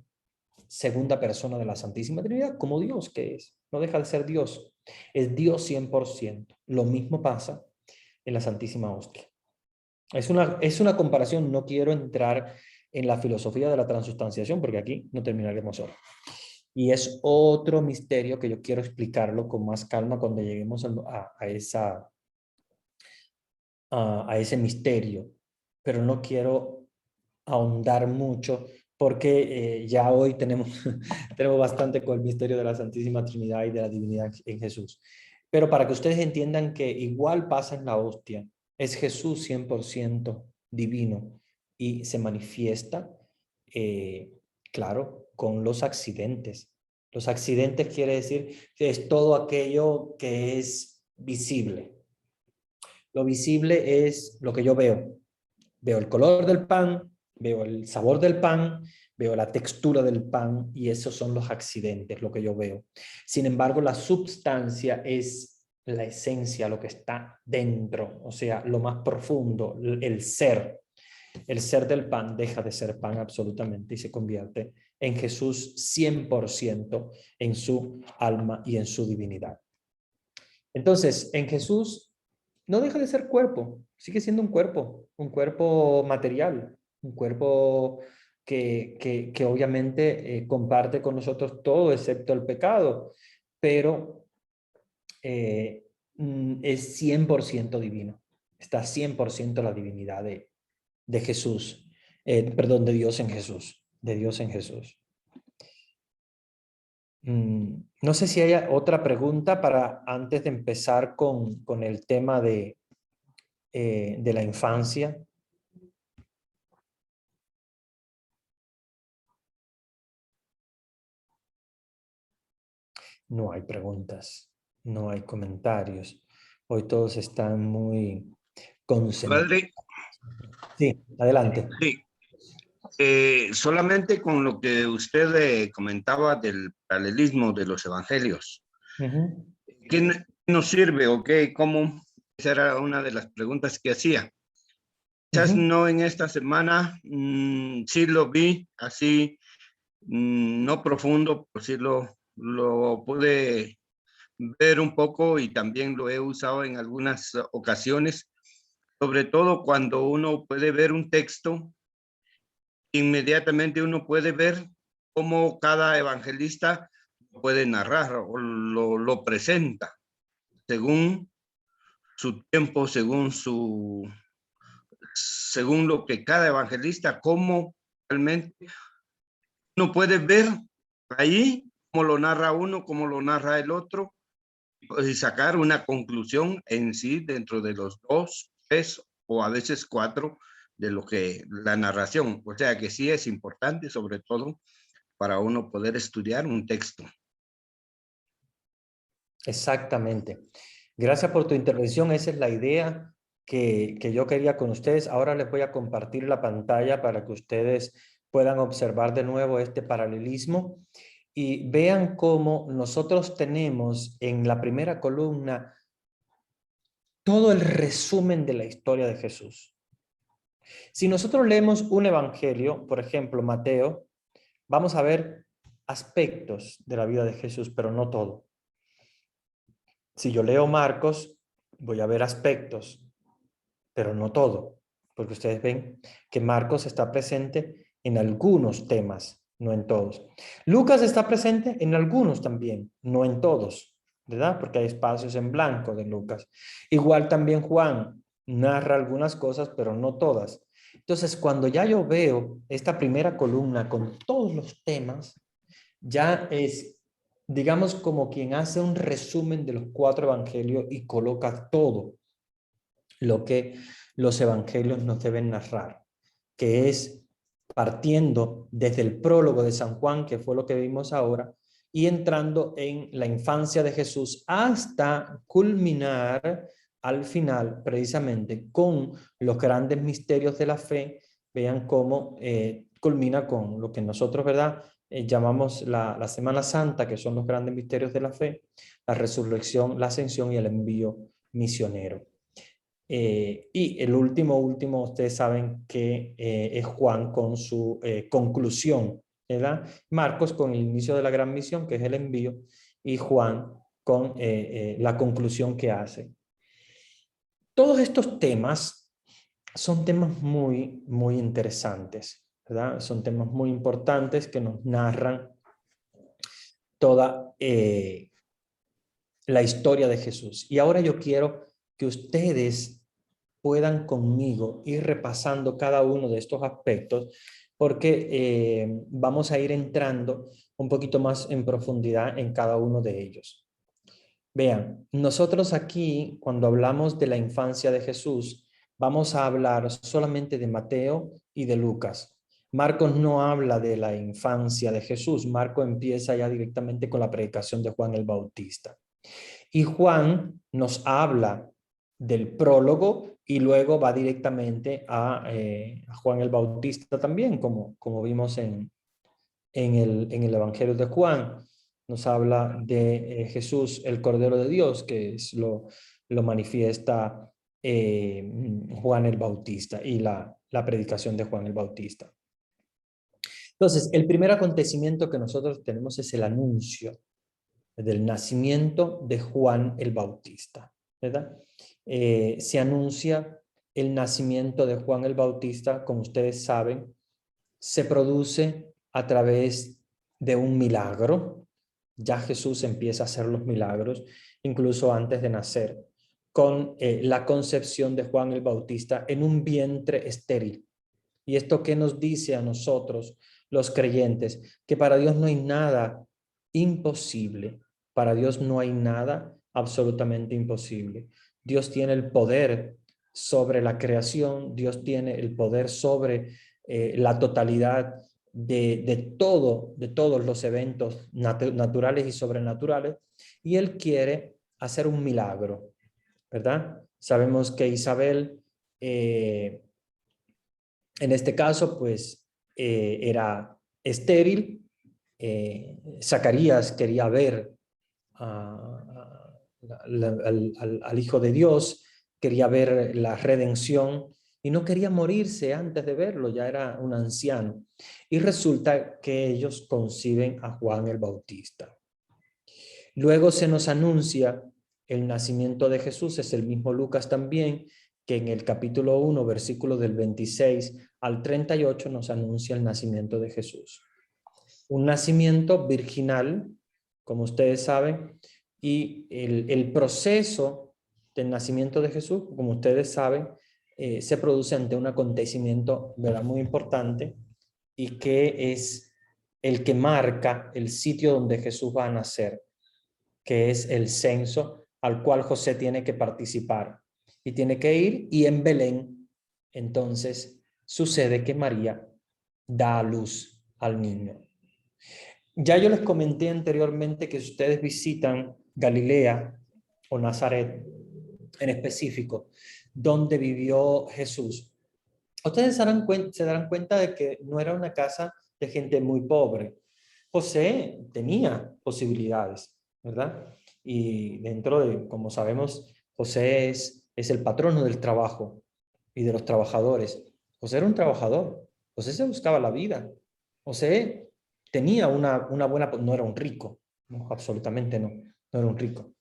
segunda persona de la Santísima Trinidad, como Dios que es. No deja de ser Dios. Es Dios 100%. Lo mismo pasa en la Santísima Hostia. Es una comparación, no quiero entrar en la filosofía de la transustanciación porque aquí no terminaremos hoy. Y es otro misterio que yo quiero explicarlo con más calma cuando lleguemos a ese misterio. Pero no quiero ahondar mucho porque ya hoy tenemos, tenemos bastante con el misterio de la Santísima Trinidad y de la divinidad en Jesús. Pero para que ustedes entiendan que igual pasa en la hostia, es Jesús 100% divino y se manifiesta, claro, con los accidentes. Los accidentes quiere decir que es todo aquello que es visible. Lo visible es lo que yo veo. Veo el color del pan, veo el sabor del pan, veo la textura del pan y esos son los accidentes, lo que yo veo. Sin embargo, la substancia es la esencia, lo que está dentro, o sea, lo más profundo, el ser. El ser del pan deja de ser pan absolutamente y se convierte en Jesús 100% en su alma y en su divinidad. Entonces, en Jesús no deja de ser cuerpo, sigue siendo un cuerpo material, un cuerpo que obviamente comparte con nosotros todo excepto el pecado, pero es 100% divino, está 100% la divinidad de Jesús, perdón, de Dios en Jesús, de Dios en Jesús. No sé si hay otra pregunta para antes de empezar con el tema de la infancia. No hay preguntas, no hay comentarios. Hoy todos están muy concentrados. Padre, Sí, adelante. sí, solamente con lo que usted comentaba del paralelismo de los evangelios. ¿Qué nos sirve o qué? ¿Cómo? Esa era una de las preguntas que hacía. Quizás no en esta semana, sí lo vi así, no profundo, pero sí lo pude ver un poco y también lo he usado en algunas ocasiones, sobre todo cuando uno puede ver un texto, inmediatamente uno puede ver cómo cada evangelista puede narrar o lo presenta según su tiempo, según lo que cada evangelista, cómo realmente uno puede ver ahí cómo lo narra uno, cómo lo narra el otro, y sacar una conclusión en sí dentro de los 2, 3 o a veces 4 de lo que la narración. O sea que sí es importante, sobre todo para uno poder estudiar un texto. Exactamente. Gracias por tu intervención. Esa es la idea que yo quería con ustedes. Ahora les voy a compartir la pantalla para que ustedes puedan observar de nuevo este paralelismo y vean cómo nosotros tenemos en la primera columna todo el resumen de la historia de Jesús. Si nosotros leemos un evangelio, por ejemplo, Mateo, vamos a ver aspectos de la vida de Jesús, pero no todo. Si yo leo Marcos, voy a ver aspectos, pero no todo, porque ustedes ven que Marcos está presente en algunos temas, no en todos. Lucas está presente en algunos también, no en todos, ¿verdad? Porque hay espacios en blanco de Lucas. Igual también Juan narra algunas cosas, pero no todas. Entonces, cuando ya yo veo esta primera columna con todos los temas, ya es, digamos, como quien hace un resumen de los 4 evangelios y coloca todo lo que los evangelios nos deben narrar, que es partiendo desde el prólogo de San Juan, que fue lo que vimos ahora, y entrando en la infancia de Jesús hasta culminar al final precisamente con los grandes misterios de la fe. Vean cómo culmina con lo que nosotros, ¿verdad?, llamamos la Semana Santa, que son los grandes misterios de la fe, la resurrección, la ascensión y el envío misionero. Y el último, ustedes saben que es Juan con su conclusión, ¿verdad? Marcos con el inicio de la gran misión, que es el envío, y Juan con la conclusión que hace. Todos estos temas son temas muy, muy interesantes, ¿verdad? Son temas muy importantes que nos narran toda la historia de Jesús. Y ahora yo quiero que ustedes puedan conmigo ir repasando cada uno de estos aspectos, porque vamos a ir entrando un poquito más en profundidad en cada uno de ellos. Vean, nosotros aquí, cuando hablamos de la infancia de Jesús, vamos a hablar solamente de Mateo y de Lucas. Marcos no habla de la infancia de Jesús. Marcos empieza ya directamente con la predicación de Juan el Bautista. Y Juan nos habla del prólogo y luego va directamente a Juan el Bautista también, como vimos en el Evangelio de Juan. Nos habla de Jesús, el Cordero de Dios, que lo manifiesta Juan el Bautista y la predicación de Juan el Bautista. Entonces, el primer acontecimiento que nosotros tenemos es el anuncio del nacimiento de Juan el Bautista, ¿verdad? Se anuncia el nacimiento de Juan el Bautista, como ustedes saben, se produce a través de un milagro. Ya Jesús empieza a hacer los milagros, incluso antes de nacer, con la concepción de Juan el Bautista en un vientre estéril. ¿Y esto qué nos dice a nosotros, los creyentes? Que para Dios no hay nada imposible. Para Dios no hay nada absolutamente imposible. Dios tiene el poder sobre la creación, Dios tiene el poder sobre la totalidad de todos los eventos naturales y sobrenaturales, y Él quiere hacer un milagro, ¿verdad? Sabemos que Isabel, en este caso, pues era estéril. Zacarías quería ver al Hijo de Dios, quería ver la redención y no quería morirse antes de verlo, ya era un anciano. Y resulta que ellos conciben a Juan el Bautista. Luego se nos anuncia el nacimiento de Jesús, es el mismo Lucas también, que en el capítulo 1, versículo del 26 al 38 nos anuncia el nacimiento de Jesús. Un nacimiento virginal, como ustedes saben, y el proceso del nacimiento de Jesús, como ustedes saben, se produce ante un acontecimiento, ¿verdad?, muy importante, y que es el que marca el sitio donde Jesús va a nacer, que es el censo al cual José tiene que participar y tiene que ir, y en Belén entonces sucede que María da a luz al niño. Ya yo les comenté anteriormente que si ustedes visitan Galilea o Nazaret en específico, donde vivió Jesús, ustedes se darán cuenta de que no era una casa de gente muy pobre. José tenía posibilidades, ¿verdad? Y dentro de, como sabemos, José es el patrono del trabajo y de los trabajadores. José era un trabajador. José se buscaba la vida. José tenía una buena, no era un rico, no, absolutamente no era un rico,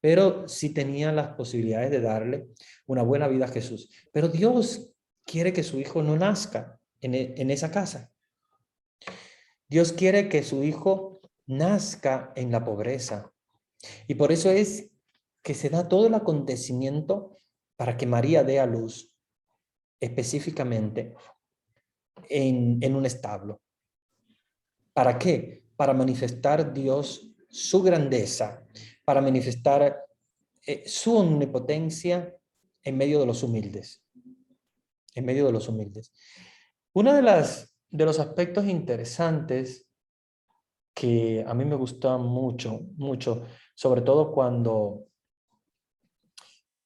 pero sí tenía las posibilidades de darle una buena vida a Jesús. Pero Dios quiere que su hijo no nazca en esa casa. Dios quiere que su hijo nazca en la pobreza. Y por eso es que se da todo el acontecimiento para que María dé a luz específicamente en un establo. ¿Para qué? Para manifestar Dios su grandeza, para manifestar su omnipotencia en medio de los humildes. En medio de los humildes. Uno de los aspectos interesantes que a mí me gusta mucho, sobre todo cuando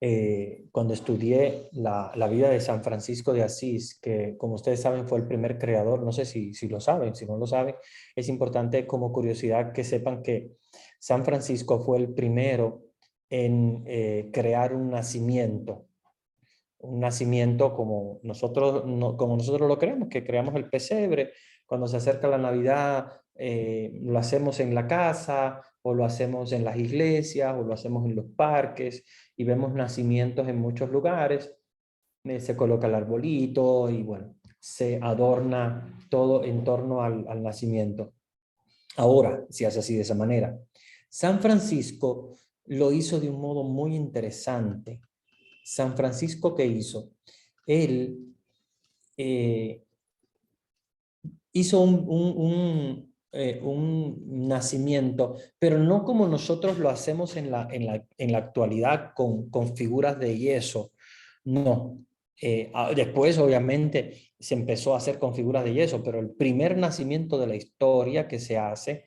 estudié la vida de San Francisco de Asís, que como ustedes saben fue el primer creador, no sé si lo saben, si no lo saben, es importante como curiosidad que sepan que San Francisco fue el primero en crear un nacimiento como nosotros lo creamos, que creamos el pesebre, cuando se acerca la Navidad lo hacemos en la casa, o lo hacemos en las iglesias, o lo hacemos en los parques, y vemos nacimientos en muchos lugares. Se coloca el arbolito y bueno, se adorna todo en torno al nacimiento. Ahora se hace así de esa manera. San Francisco lo hizo de un modo muy interesante. San Francisco, ¿qué hizo? Él hizo un nacimiento, pero no como nosotros lo hacemos en la actualidad con figuras de yeso. No. Después, obviamente, se empezó a hacer con figuras de yeso, pero el primer nacimiento de la historia que se hace,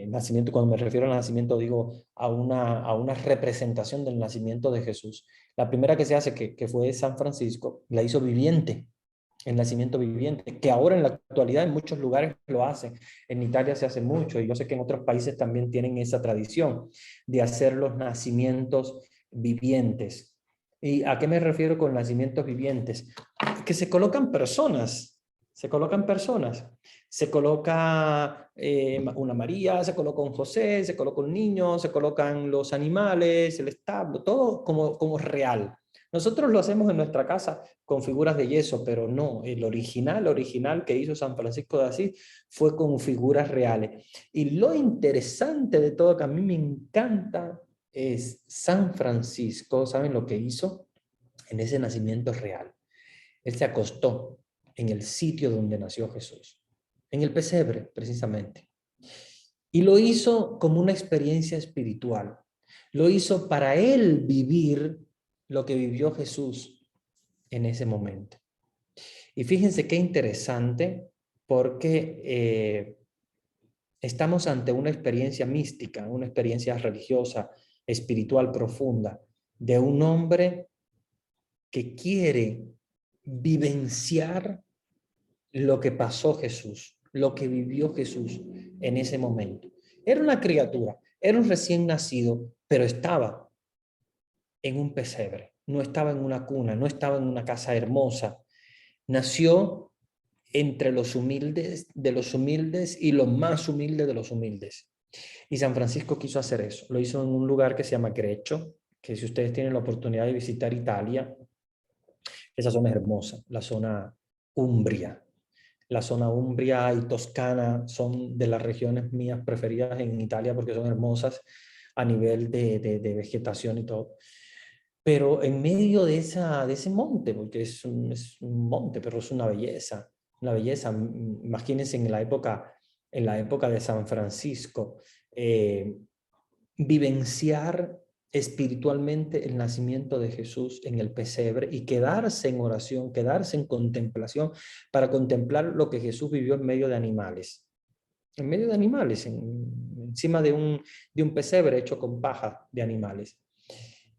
nacimiento, cuando me refiero al nacimiento, digo a una representación del nacimiento de Jesús. La primera que se hace, que fue San Francisco, la hizo viviente, el nacimiento viviente, que ahora en la actualidad en muchos lugares lo hacen. En Italia se hace mucho, y yo sé que en otros países también tienen esa tradición de hacer los nacimientos vivientes. ¿Y a qué me refiero con nacimientos vivientes? Que se colocan personas, se coloca una María, se coloca un José, se coloca un niño, se colocan los animales, el establo, todo como real. Nosotros lo hacemos en nuestra casa con figuras de yeso, pero no, el original que hizo San Francisco de Asís fue con figuras reales. Y lo interesante de todo, que a mí me encanta, es San Francisco. ¿Saben lo que hizo en ese nacimiento real? Él se acostó en el sitio donde nació Jesús, en el pesebre precisamente, y lo hizo como una experiencia espiritual. Lo hizo para él vivir lo que vivió Jesús en ese momento. Y fíjense qué interesante, porque estamos ante una experiencia mística, una experiencia religiosa, espiritual profunda, de un hombre que quiere vivenciar lo que pasó Jesús, lo que vivió Jesús en ese momento. Era una criatura, era un recién nacido, pero estaba en un pesebre, no estaba en una cuna, no estaba en una casa hermosa. Nació entre los humildes de los humildes y los más humildes de los humildes. Y San Francisco quiso hacer eso. Lo hizo en un lugar que se llama Grecho, que si ustedes tienen la oportunidad de visitar Italia, esa zona es hermosa, la zona Umbria. La zona Umbria y Toscana son de las regiones mías preferidas en Italia, porque son hermosas a nivel de vegetación y todo. Pero en medio de ese monte, porque es un monte, pero es una belleza. Imagínense en la época de San Francisco, vivenciar espiritualmente el nacimiento de Jesús en el pesebre y quedarse en oración, quedarse en contemplación para contemplar lo que Jesús vivió en medio de animales. En medio de animales, encima de un pesebre hecho con paja de animales.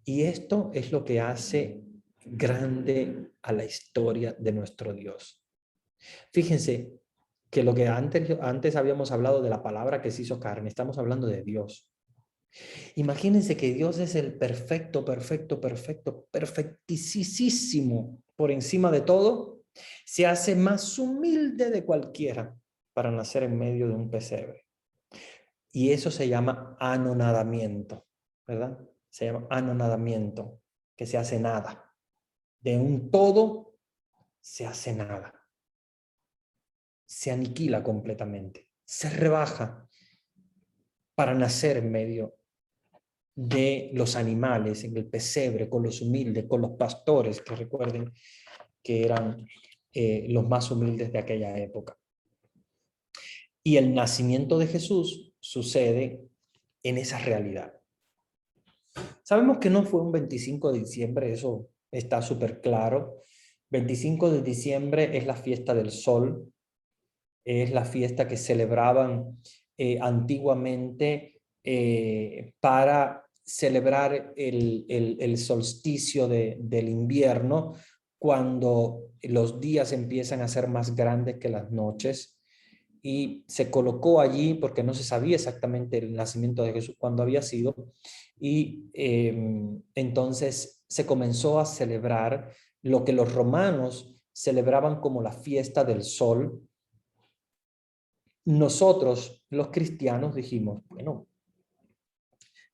Y esto es lo que hace grande a la historia de nuestro Dios. Fíjense que lo que antes habíamos hablado de la palabra que se hizo carne, estamos hablando de Dios. Imagínense que Dios es el perfectísimo por encima de todo, se hace más humilde de cualquiera para nacer en medio de un pesebre. Y eso se llama anonadamiento, ¿verdad? Se llama anonadamiento, que se hace nada. De un todo se hace nada. Se aniquila completamente, se rebaja para nacer en medio de los animales, en el pesebre, con los humildes, con los pastores, que recuerden que eran los más humildes de aquella época. Y el nacimiento de Jesús sucede en esa realidad. Sabemos que no fue un 25 de diciembre, eso está súper claro. 25 de diciembre es la fiesta del sol, es la fiesta que celebraban antiguamente para celebrar el solsticio del invierno, cuando los días empiezan a ser más grandes que las noches. Y se colocó allí porque no se sabía exactamente el nacimiento de Jesús cuándo había sido, y entonces se comenzó a celebrar lo que los romanos celebraban como la fiesta del sol. Nosotros, los cristianos, dijimos, bueno,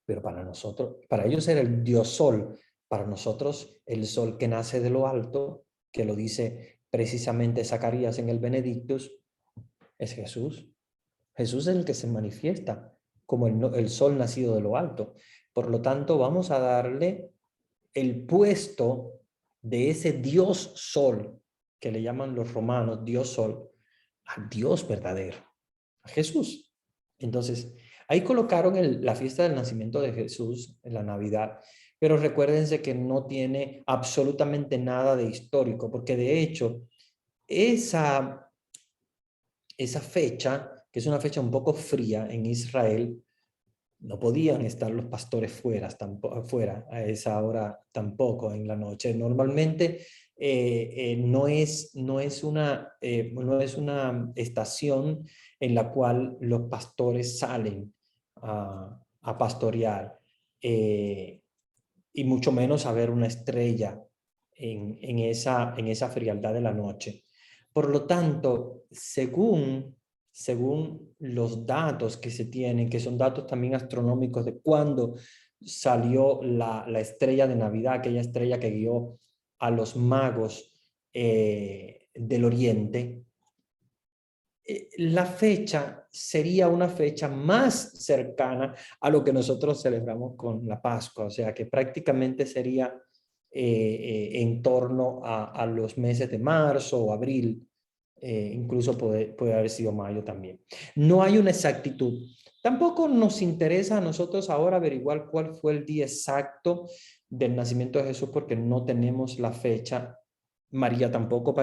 pero para nosotros, para ellos era el Dios Sol, para nosotros el sol que nace de lo alto, que lo dice precisamente Zacarías en el Benedictus, es Jesús. Jesús es el que se manifiesta como el sol nacido de lo alto. Por lo tanto, vamos a darle el puesto de ese Dios Sol, que le llaman los romanos Dios Sol, al Dios verdadero, a Jesús. Entonces, ahí colocaron la fiesta del nacimiento de Jesús en la Navidad, pero recuérdense que no tiene absolutamente nada de histórico, porque de hecho, esa fecha, que es una fecha un poco fría en Israel, no podían estar los pastores fuera a esa hora tampoco en la noche. Normalmente no es una estación en la cual los pastores salen a pastorear y mucho menos a ver una estrella en esa frialdad de la noche. Por lo tanto, según los datos que se tienen, que son datos también astronómicos de cuándo salió la estrella de Navidad, aquella estrella que guió a los magos del Oriente, la fecha sería una fecha más cercana a lo que nosotros celebramos con la Pascua, o sea que prácticamente sería en torno a los meses de marzo o abril, incluso puede haber sido mayo también. No hay una exactitud. Tampoco nos interesa a nosotros ahora averiguar cuál fue el día exacto del nacimiento de Jesús porque no tenemos la fecha. María tampoco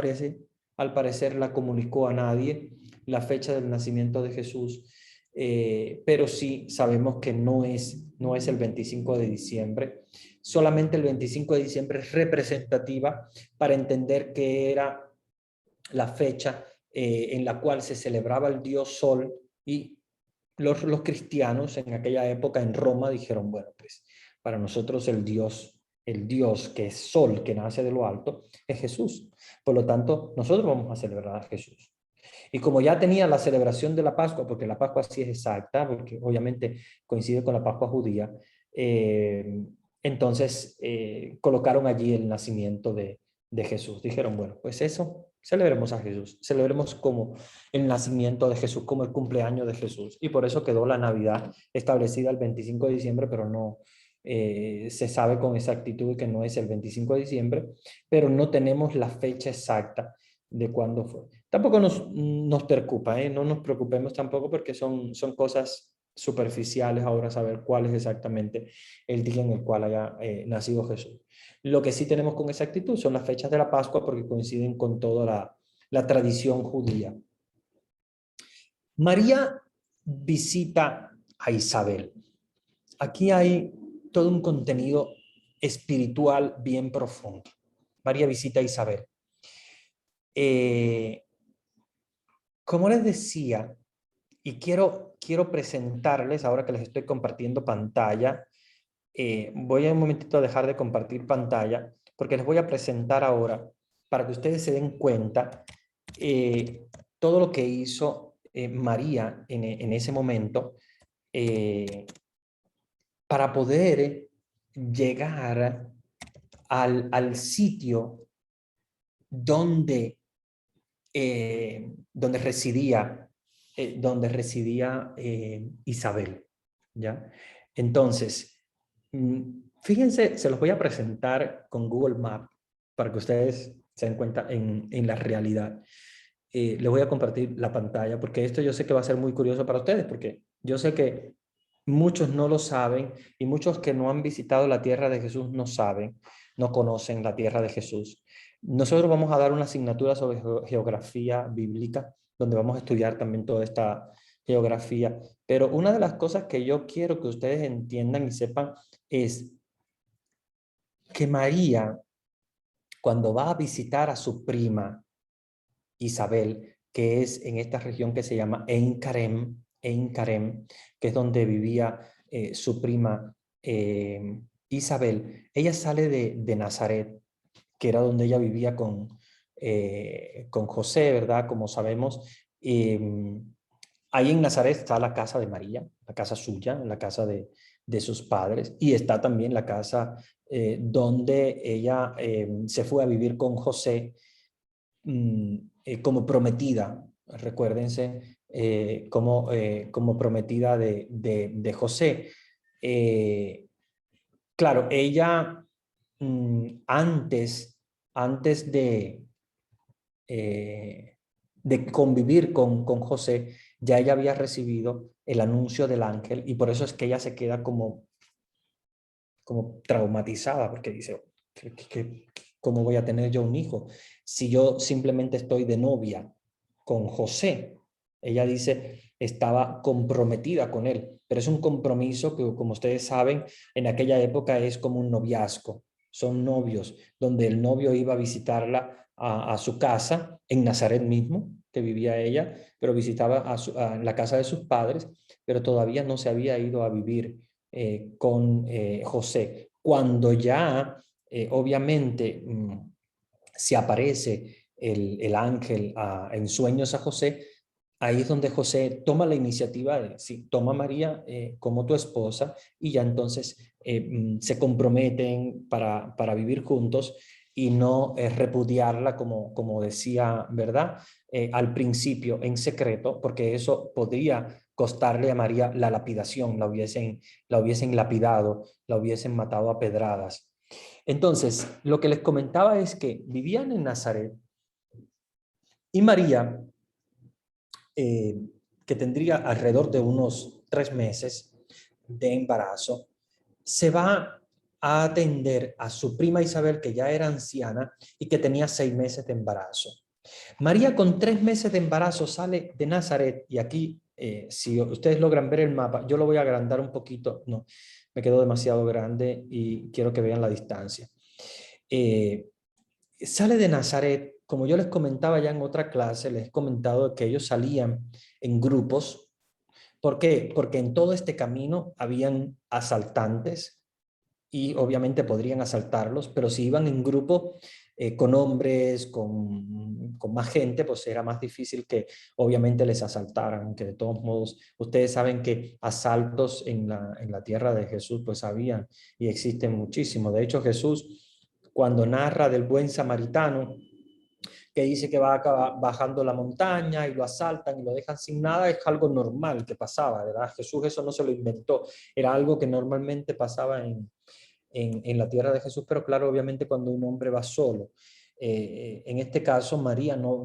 al parecer la comunicó a nadie la fecha del nacimiento de Jesús, pero sí sabemos que no es el 25 de diciembre. Solamente el 25 de diciembre es representativa para entender que era la fecha en la cual se celebraba el Dios Sol y los cristianos en aquella época en Roma dijeron, bueno, pues para nosotros el Dios que es Sol, que nace de lo alto, es Jesús. Por lo tanto, nosotros vamos a celebrar a Jesús. Y como ya tenía la celebración de la Pascua, porque la Pascua sí es exacta, porque obviamente coincide con la Pascua judía, entonces colocaron allí el nacimiento de Jesús. Dijeron, bueno, pues eso, celebremos a Jesús, celebremos como el nacimiento de Jesús, como el cumpleaños de Jesús. Y por eso quedó la Navidad establecida el 25 de diciembre, pero no se sabe con exactitud que no es el 25 de diciembre, pero no tenemos la fecha exacta de cuándo fue. Tampoco nos preocupa, no nos preocupemos tampoco porque son cosas superficiales ahora saber cuál es exactamente el día en el cual haya nacido Jesús. Lo que sí tenemos con exactitud son las fechas de la Pascua porque coinciden con toda la tradición judía. María visita a Isabel. Aquí hay todo un contenido espiritual bien profundo. María visita a Isabel. Como les decía, y quiero presentarles, ahora que les estoy compartiendo pantalla, voy a un momentito a dejar de compartir pantalla, porque les voy a presentar ahora, para que ustedes se den cuenta, todo lo que hizo María en ese momento, para poder llegar al sitio donde residía Isabel, ¿ya? Entonces, fíjense, se los voy a presentar con Google Maps para que ustedes se den cuenta en la realidad. Les voy a compartir la pantalla porque esto yo sé que va a ser muy curioso para ustedes porque yo sé que muchos no lo saben y muchos que no han visitado la tierra de Jesús no saben, no conocen la tierra de Jesús. Nosotros vamos a dar una asignatura sobre geografía bíblica, donde vamos a estudiar también toda esta geografía. Pero una de las cosas que yo quiero que ustedes entiendan y sepan es que María, cuando va a visitar a su prima Isabel, que es en esta región que se llama Ein Karem, que es donde vivía su prima Isabel, ella sale de Nazaret, que era donde ella vivía con José, ¿verdad? Como sabemos, ahí en Nazaret está la casa de María, la casa suya, la casa de de sus padres, y está también la casa donde ella se fue a vivir con José como prometida. Recuérdense, como prometida de José. Claro, ella antes de convivir con José, ya ella había recibido el anuncio del ángel, y por eso es que ella se queda como traumatizada, porque dice, ¿cómo voy a tener yo un hijo si yo simplemente estoy de novia con José? Ella dice, estaba comprometida con él, pero es un compromiso que, como ustedes saben, en aquella época es como un noviazgo. Son novios, donde el novio iba a visitarla a su casa, en Nazaret mismo, que vivía ella, pero visitaba a la casa de sus padres, pero todavía no se había ido a vivir con José. Cuando ya, obviamente, se aparece el ángel en sueños a José, ahí es donde José toma la iniciativa de, sí, toma a María como tu esposa, y ya entonces se comprometen para vivir juntos y no repudiarla, como decía, ¿verdad? Al principio en secreto, porque eso podría costarle a María la lapidación, la hubiesen lapidado, la hubiesen matado a pedradas. Entonces, lo que les comentaba es que vivían en Nazaret, y María, que tendría alrededor de unos 3 meses de embarazo, se va a atender a su prima Isabel, que ya era anciana y que tenía 6 meses de embarazo. María, con 3 meses de embarazo, sale de Nazaret, y aquí, si ustedes logran ver el mapa, yo lo voy a agrandar un poquito, no, me quedó demasiado grande y quiero que vean la distancia. Sale de Nazaret, como yo les comentaba ya en otra clase, les he comentado que ellos salían en grupos. ¿Por qué? Porque en todo este camino habían asaltantes, y obviamente podrían asaltarlos, pero si iban en grupo con hombres, con más gente, pues era más difícil que obviamente les asaltaran, aunque de todos modos ustedes saben que asaltos en la tierra de Jesús pues habían y existen muchísimos. De hecho, Jesús, cuando narra del buen samaritano, que dice que va bajando la montaña y lo asaltan y lo dejan sin nada, es algo normal que pasaba, ¿verdad? Jesús eso no se lo inventó, era algo que normalmente pasaba en la tierra de Jesús, pero claro, obviamente cuando un hombre va solo. En este caso, María, no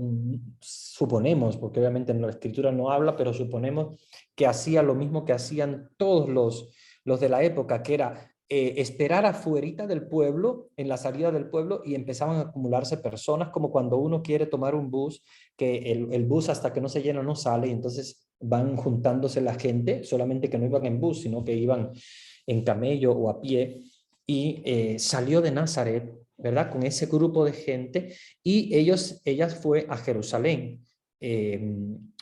suponemos, porque obviamente en la escritura no habla, pero suponemos que hacía lo mismo que hacían todos los de la época, que era esperar afuerita del pueblo, en la salida del pueblo, y empezaban a acumularse personas, como cuando uno quiere tomar un bus, que el bus hasta que no se llena no sale, y entonces van juntándose la gente, solamente que no iban en bus, sino que iban en camello o a pie, y salió de Nazaret, ¿verdad? Con ese grupo de gente, y ellas fue a Jerusalén,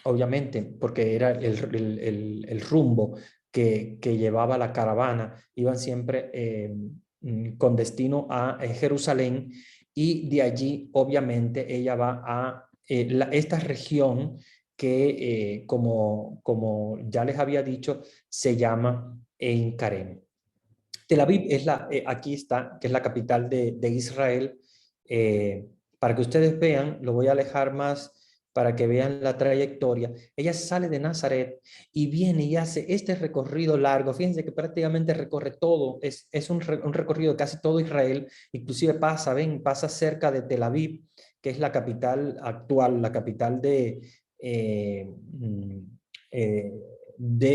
obviamente, porque era el rumbo que llevaba la caravana. Iban siempre con destino a Jerusalén, y de allí, obviamente, ella va a esta región que, como ya les había dicho, se llama Ein Karem. Tel Aviv es aquí está, que es la capital de Israel. Para que ustedes vean, lo voy a alejar más para que vean la trayectoria. Ella sale de Nazaret y viene y hace este recorrido largo. Fíjense que prácticamente recorre todo, es un recorrido de casi todo Israel, inclusive pasa cerca de Tel Aviv, que es la capital actual, la capital de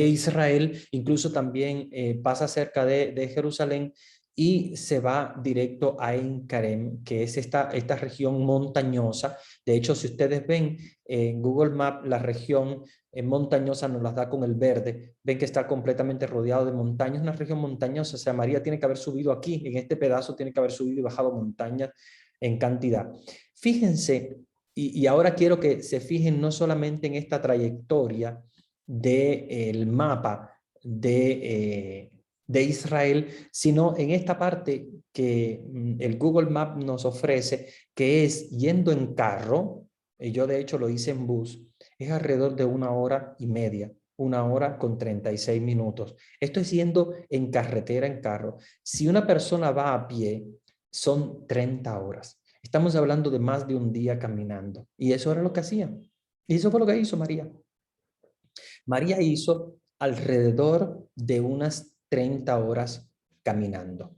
Israel, incluso también pasa cerca de Jerusalén, y se va directo a Ein Karem, que es esta región montañosa. De hecho, si ustedes ven en Google Maps, la región montañosa nos la da con el verde. Ven que está completamente rodeado de montañas, una región montañosa. O sea, María tiene que haber subido aquí, en este pedazo tiene que haber subido y bajado montañas en cantidad. Fíjense, y ahora quiero que se fijen no solamente en esta trayectoria del mapa de Israel, sino en esta parte que el Google Maps nos ofrece, que es yendo en carro, y yo de hecho lo hice en bus, es alrededor de 1 hora y media, 1 hora con 36 minutos. Esto es yendo en carretera, en carro. Si una persona va a pie, son 30 horas. Estamos hablando de más de un día caminando. Y eso era lo que hacía. Y eso fue lo que hizo María. María hizo alrededor de unas 30 horas caminando.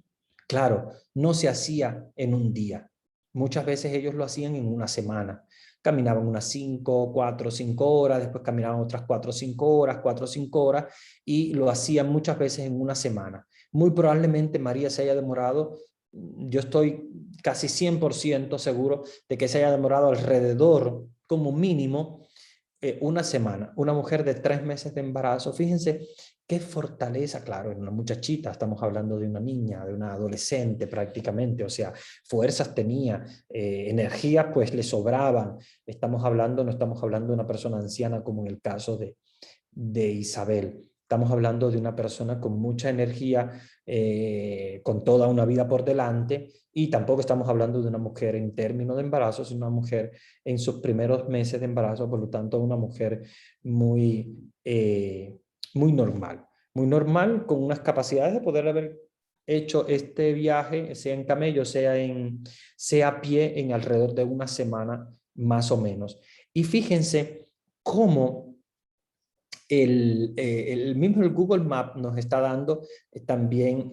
Claro, no se hacía en un día. Muchas veces ellos lo hacían en una semana. Caminaban unas 4 o 5 horas, después caminaban otras 4 o 5 horas, 4 o 5 horas, y lo hacían muchas veces en una semana. Muy probablemente María se haya demorado, yo estoy casi 100% seguro de que se haya demorado alrededor, como mínimo, una semana. Una mujer de 3 meses de embarazo, fíjense qué fortaleza, claro, en una muchachita, estamos hablando de una niña, de una adolescente prácticamente, o sea, fuerzas tenía, energías pues le sobraban. No estamos hablando de una persona anciana como en el caso de Isabel. Estamos hablando de una persona con mucha energía, con toda una vida por delante, y tampoco estamos hablando de una mujer en términos de embarazo, sino una mujer en sus primeros meses de embarazo, por lo tanto una mujer muy, muy normal, con unas capacidades de poder haber hecho este viaje, sea en camello, sea a pie, en alrededor de una semana más o menos. Y fíjense cómo el mismo Google Maps nos está dando también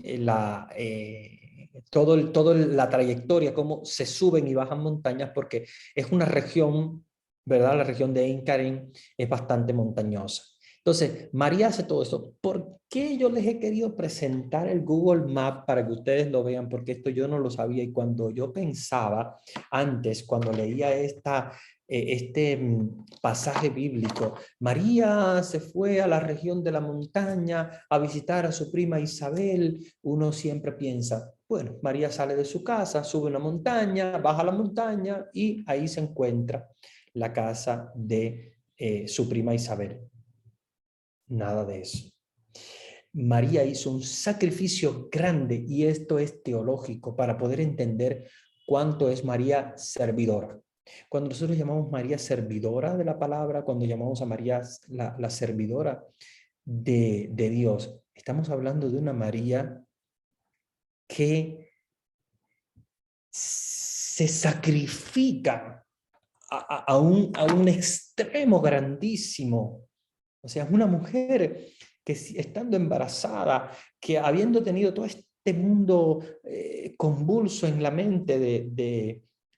toda la trayectoria, cómo se suben y bajan montañas, porque es una región, ¿verdad? La región de Encarín es bastante montañosa. Entonces, María hace todo eso. ¿Por qué yo les he querido presentar el Google Maps para que ustedes lo vean? Porque esto yo no lo sabía, y cuando yo pensaba antes, cuando leía este pasaje bíblico, María se fue a la región de la montaña a visitar a su prima Isabel, uno siempre piensa, bueno, María sale de su casa, sube una montaña, baja la montaña y ahí se encuentra la casa de su prima Isabel. Nada de eso. María hizo un sacrificio grande, y esto es teológico para poder entender cuánto es María servidora. Cuando nosotros llamamos María servidora de la palabra, cuando llamamos a María la servidora de Dios, estamos hablando de una María que se sacrifica a un extremo grandísimo. O sea, es una mujer que estando embarazada, que habiendo tenido todo este mundo convulso en la mente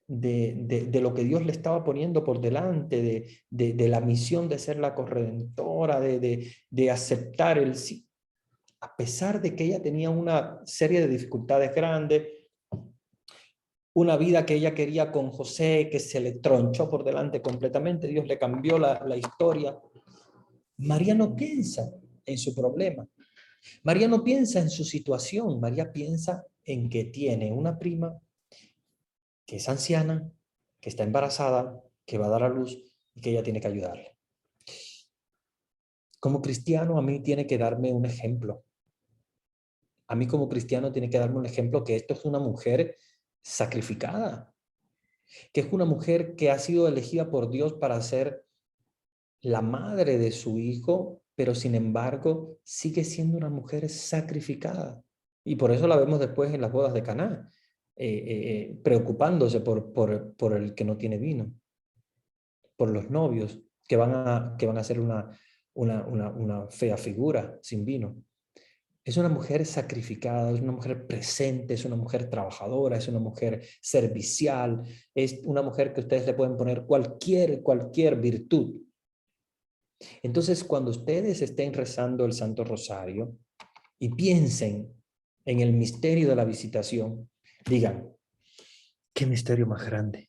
de lo que Dios le estaba poniendo por delante, de la misión de ser la corredentora, de aceptar el sí, a pesar de que ella tenía una serie de dificultades grandes, una vida que ella quería con José, que se le tronchó por delante completamente, Dios le cambió la historia. María no piensa en su problema. María no piensa en su situación. María piensa en que tiene una prima que es anciana, que está embarazada, que va a dar a luz y que ella tiene que ayudarle. Como cristiano, a mí tiene que darme un ejemplo. A mí como cristiano tiene que darme un ejemplo que esto es una mujer sacrificada, que es una mujer que ha sido elegida por Dios para ser la madre de su hijo, pero sin embargo sigue siendo una mujer sacrificada. Y por eso la vemos después en las bodas de Caná, preocupándose por el que no tiene vino, por los novios que van a hacer una fea figura sin vino. Es una mujer sacrificada, es una mujer presente, es una mujer trabajadora, es una mujer servicial, es una mujer que ustedes le pueden poner cualquier virtud. Entonces, cuando ustedes estén rezando el Santo Rosario y piensen en el misterio de la visitación, digan, qué misterio más grande,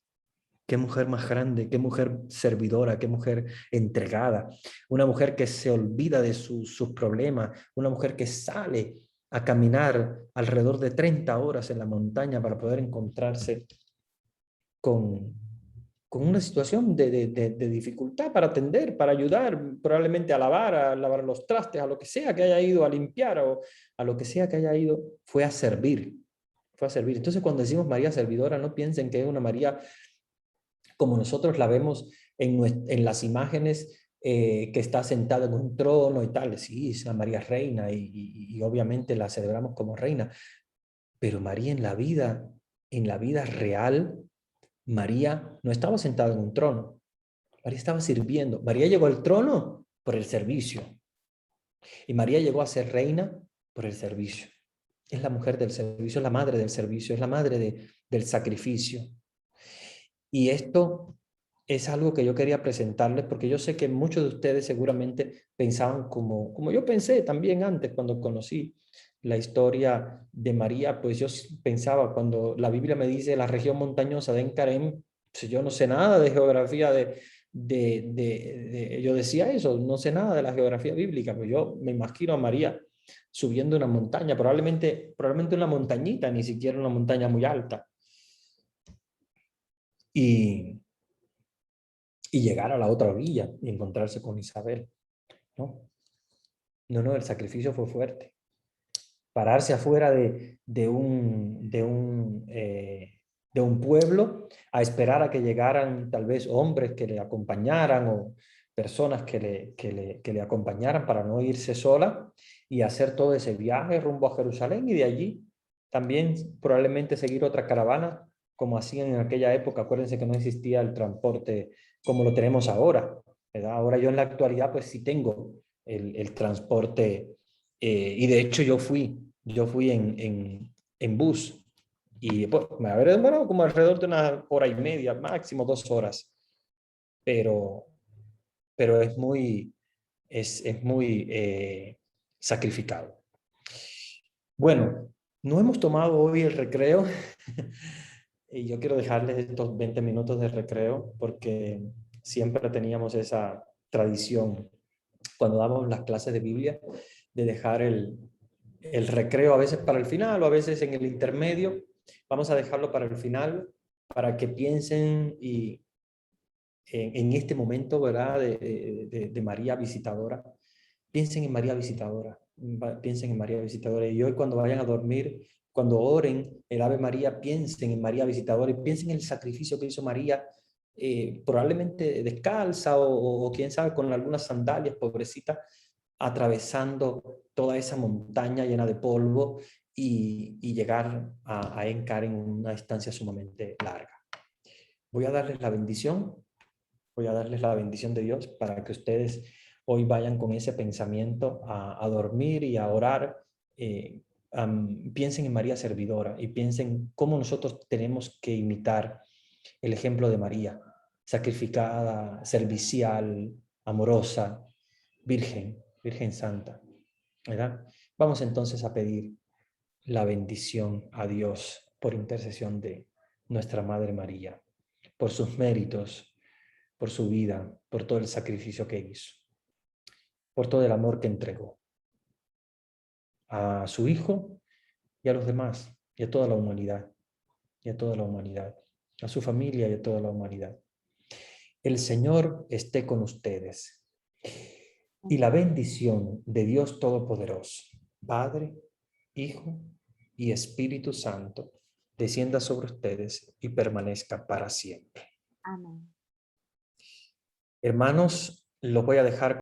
qué mujer más grande, qué mujer servidora, qué mujer entregada, una mujer que se olvida de sus problemas, una mujer que sale a caminar alrededor de 30 horas en la montaña para poder encontrarse con una situación de dificultad para atender, para ayudar, probablemente a lavar los trastes, a lo que sea que haya ido, a limpiar, o a lo que sea que haya ido, fue a servir. Entonces, cuando decimos María servidora, no piensen que es una María como nosotros la vemos en las imágenes que está sentada en un trono y tal. Sí, María es reina y obviamente la celebramos como reina. Pero María en la vida real, María no estaba sentada en un trono. María estaba sirviendo. María llegó al trono por el servicio. Y María llegó a ser reina por el servicio. Es la mujer del servicio, es la madre del servicio, es la madre del sacrificio. Y esto es algo que yo quería presentarles porque yo sé que muchos de ustedes seguramente pensaban como yo pensé también antes cuando conocí la historia de María, pues yo pensaba cuando la Biblia me dice la región montañosa de Encarem, pues yo no sé nada de geografía yo decía eso, no sé nada de la geografía bíblica, pero yo me imagino a María subiendo una montaña, probablemente una montañita, ni siquiera una montaña muy alta. Y llegar a la otra orilla y encontrarse con Isabel. No, el sacrificio fue fuerte. Pararse afuera de un pueblo a esperar a que llegaran tal vez hombres que le acompañaran o personas que le acompañaran para no irse sola y hacer todo ese viaje rumbo a Jerusalén y de allí también probablemente seguir otra caravana como hacían en aquella época. Acuérdense que no existía el transporte como lo tenemos ahora, ¿verdad? Ahora yo en la actualidad pues sí tengo el transporte y de hecho yo fui en bus y pues, me habría demorado como alrededor de 1 hora y media, máximo 2 horas, pero es muy sacrificado. Bueno, no hemos tomado hoy el recreo y yo quiero dejarles estos 20 minutos de recreo porque siempre teníamos esa tradición cuando damos las clases de Biblia de dejar el recreo a veces para el final o a veces en el intermedio. Vamos a dejarlo para el final para que piensen y en este momento, ¿verdad? De María Visitadora. Piensen en María Visitadora. Piensen en María Visitadora. Y hoy cuando vayan a dormir, cuando oren el Ave María, piensen en María Visitadora y piensen en el sacrificio que hizo María, probablemente descalza o quién sabe, con algunas sandalias, pobrecita, atravesando toda esa montaña llena de polvo y llegar a Encar en una distancia sumamente larga. Voy a darles la bendición. Voy a darles la bendición de Dios para que ustedes hoy vayan con ese pensamiento a dormir y a orar. Piensen en María Servidora y piensen cómo nosotros tenemos que imitar el ejemplo de María, sacrificada, servicial, amorosa, Virgen Santa, ¿verdad? Vamos entonces a pedir la bendición a Dios por intercesión de nuestra Madre María, por sus méritos, por su vida, por todo el sacrificio que hizo, por todo el amor que entregó a su Hijo y a los demás, y a toda la humanidad, a su familia y a toda la humanidad. El Señor esté con ustedes. Y la bendición de Dios Todopoderoso, Padre, Hijo y Espíritu Santo, descienda sobre ustedes y permanezca para siempre. Amén. Hermanos, los voy a dejar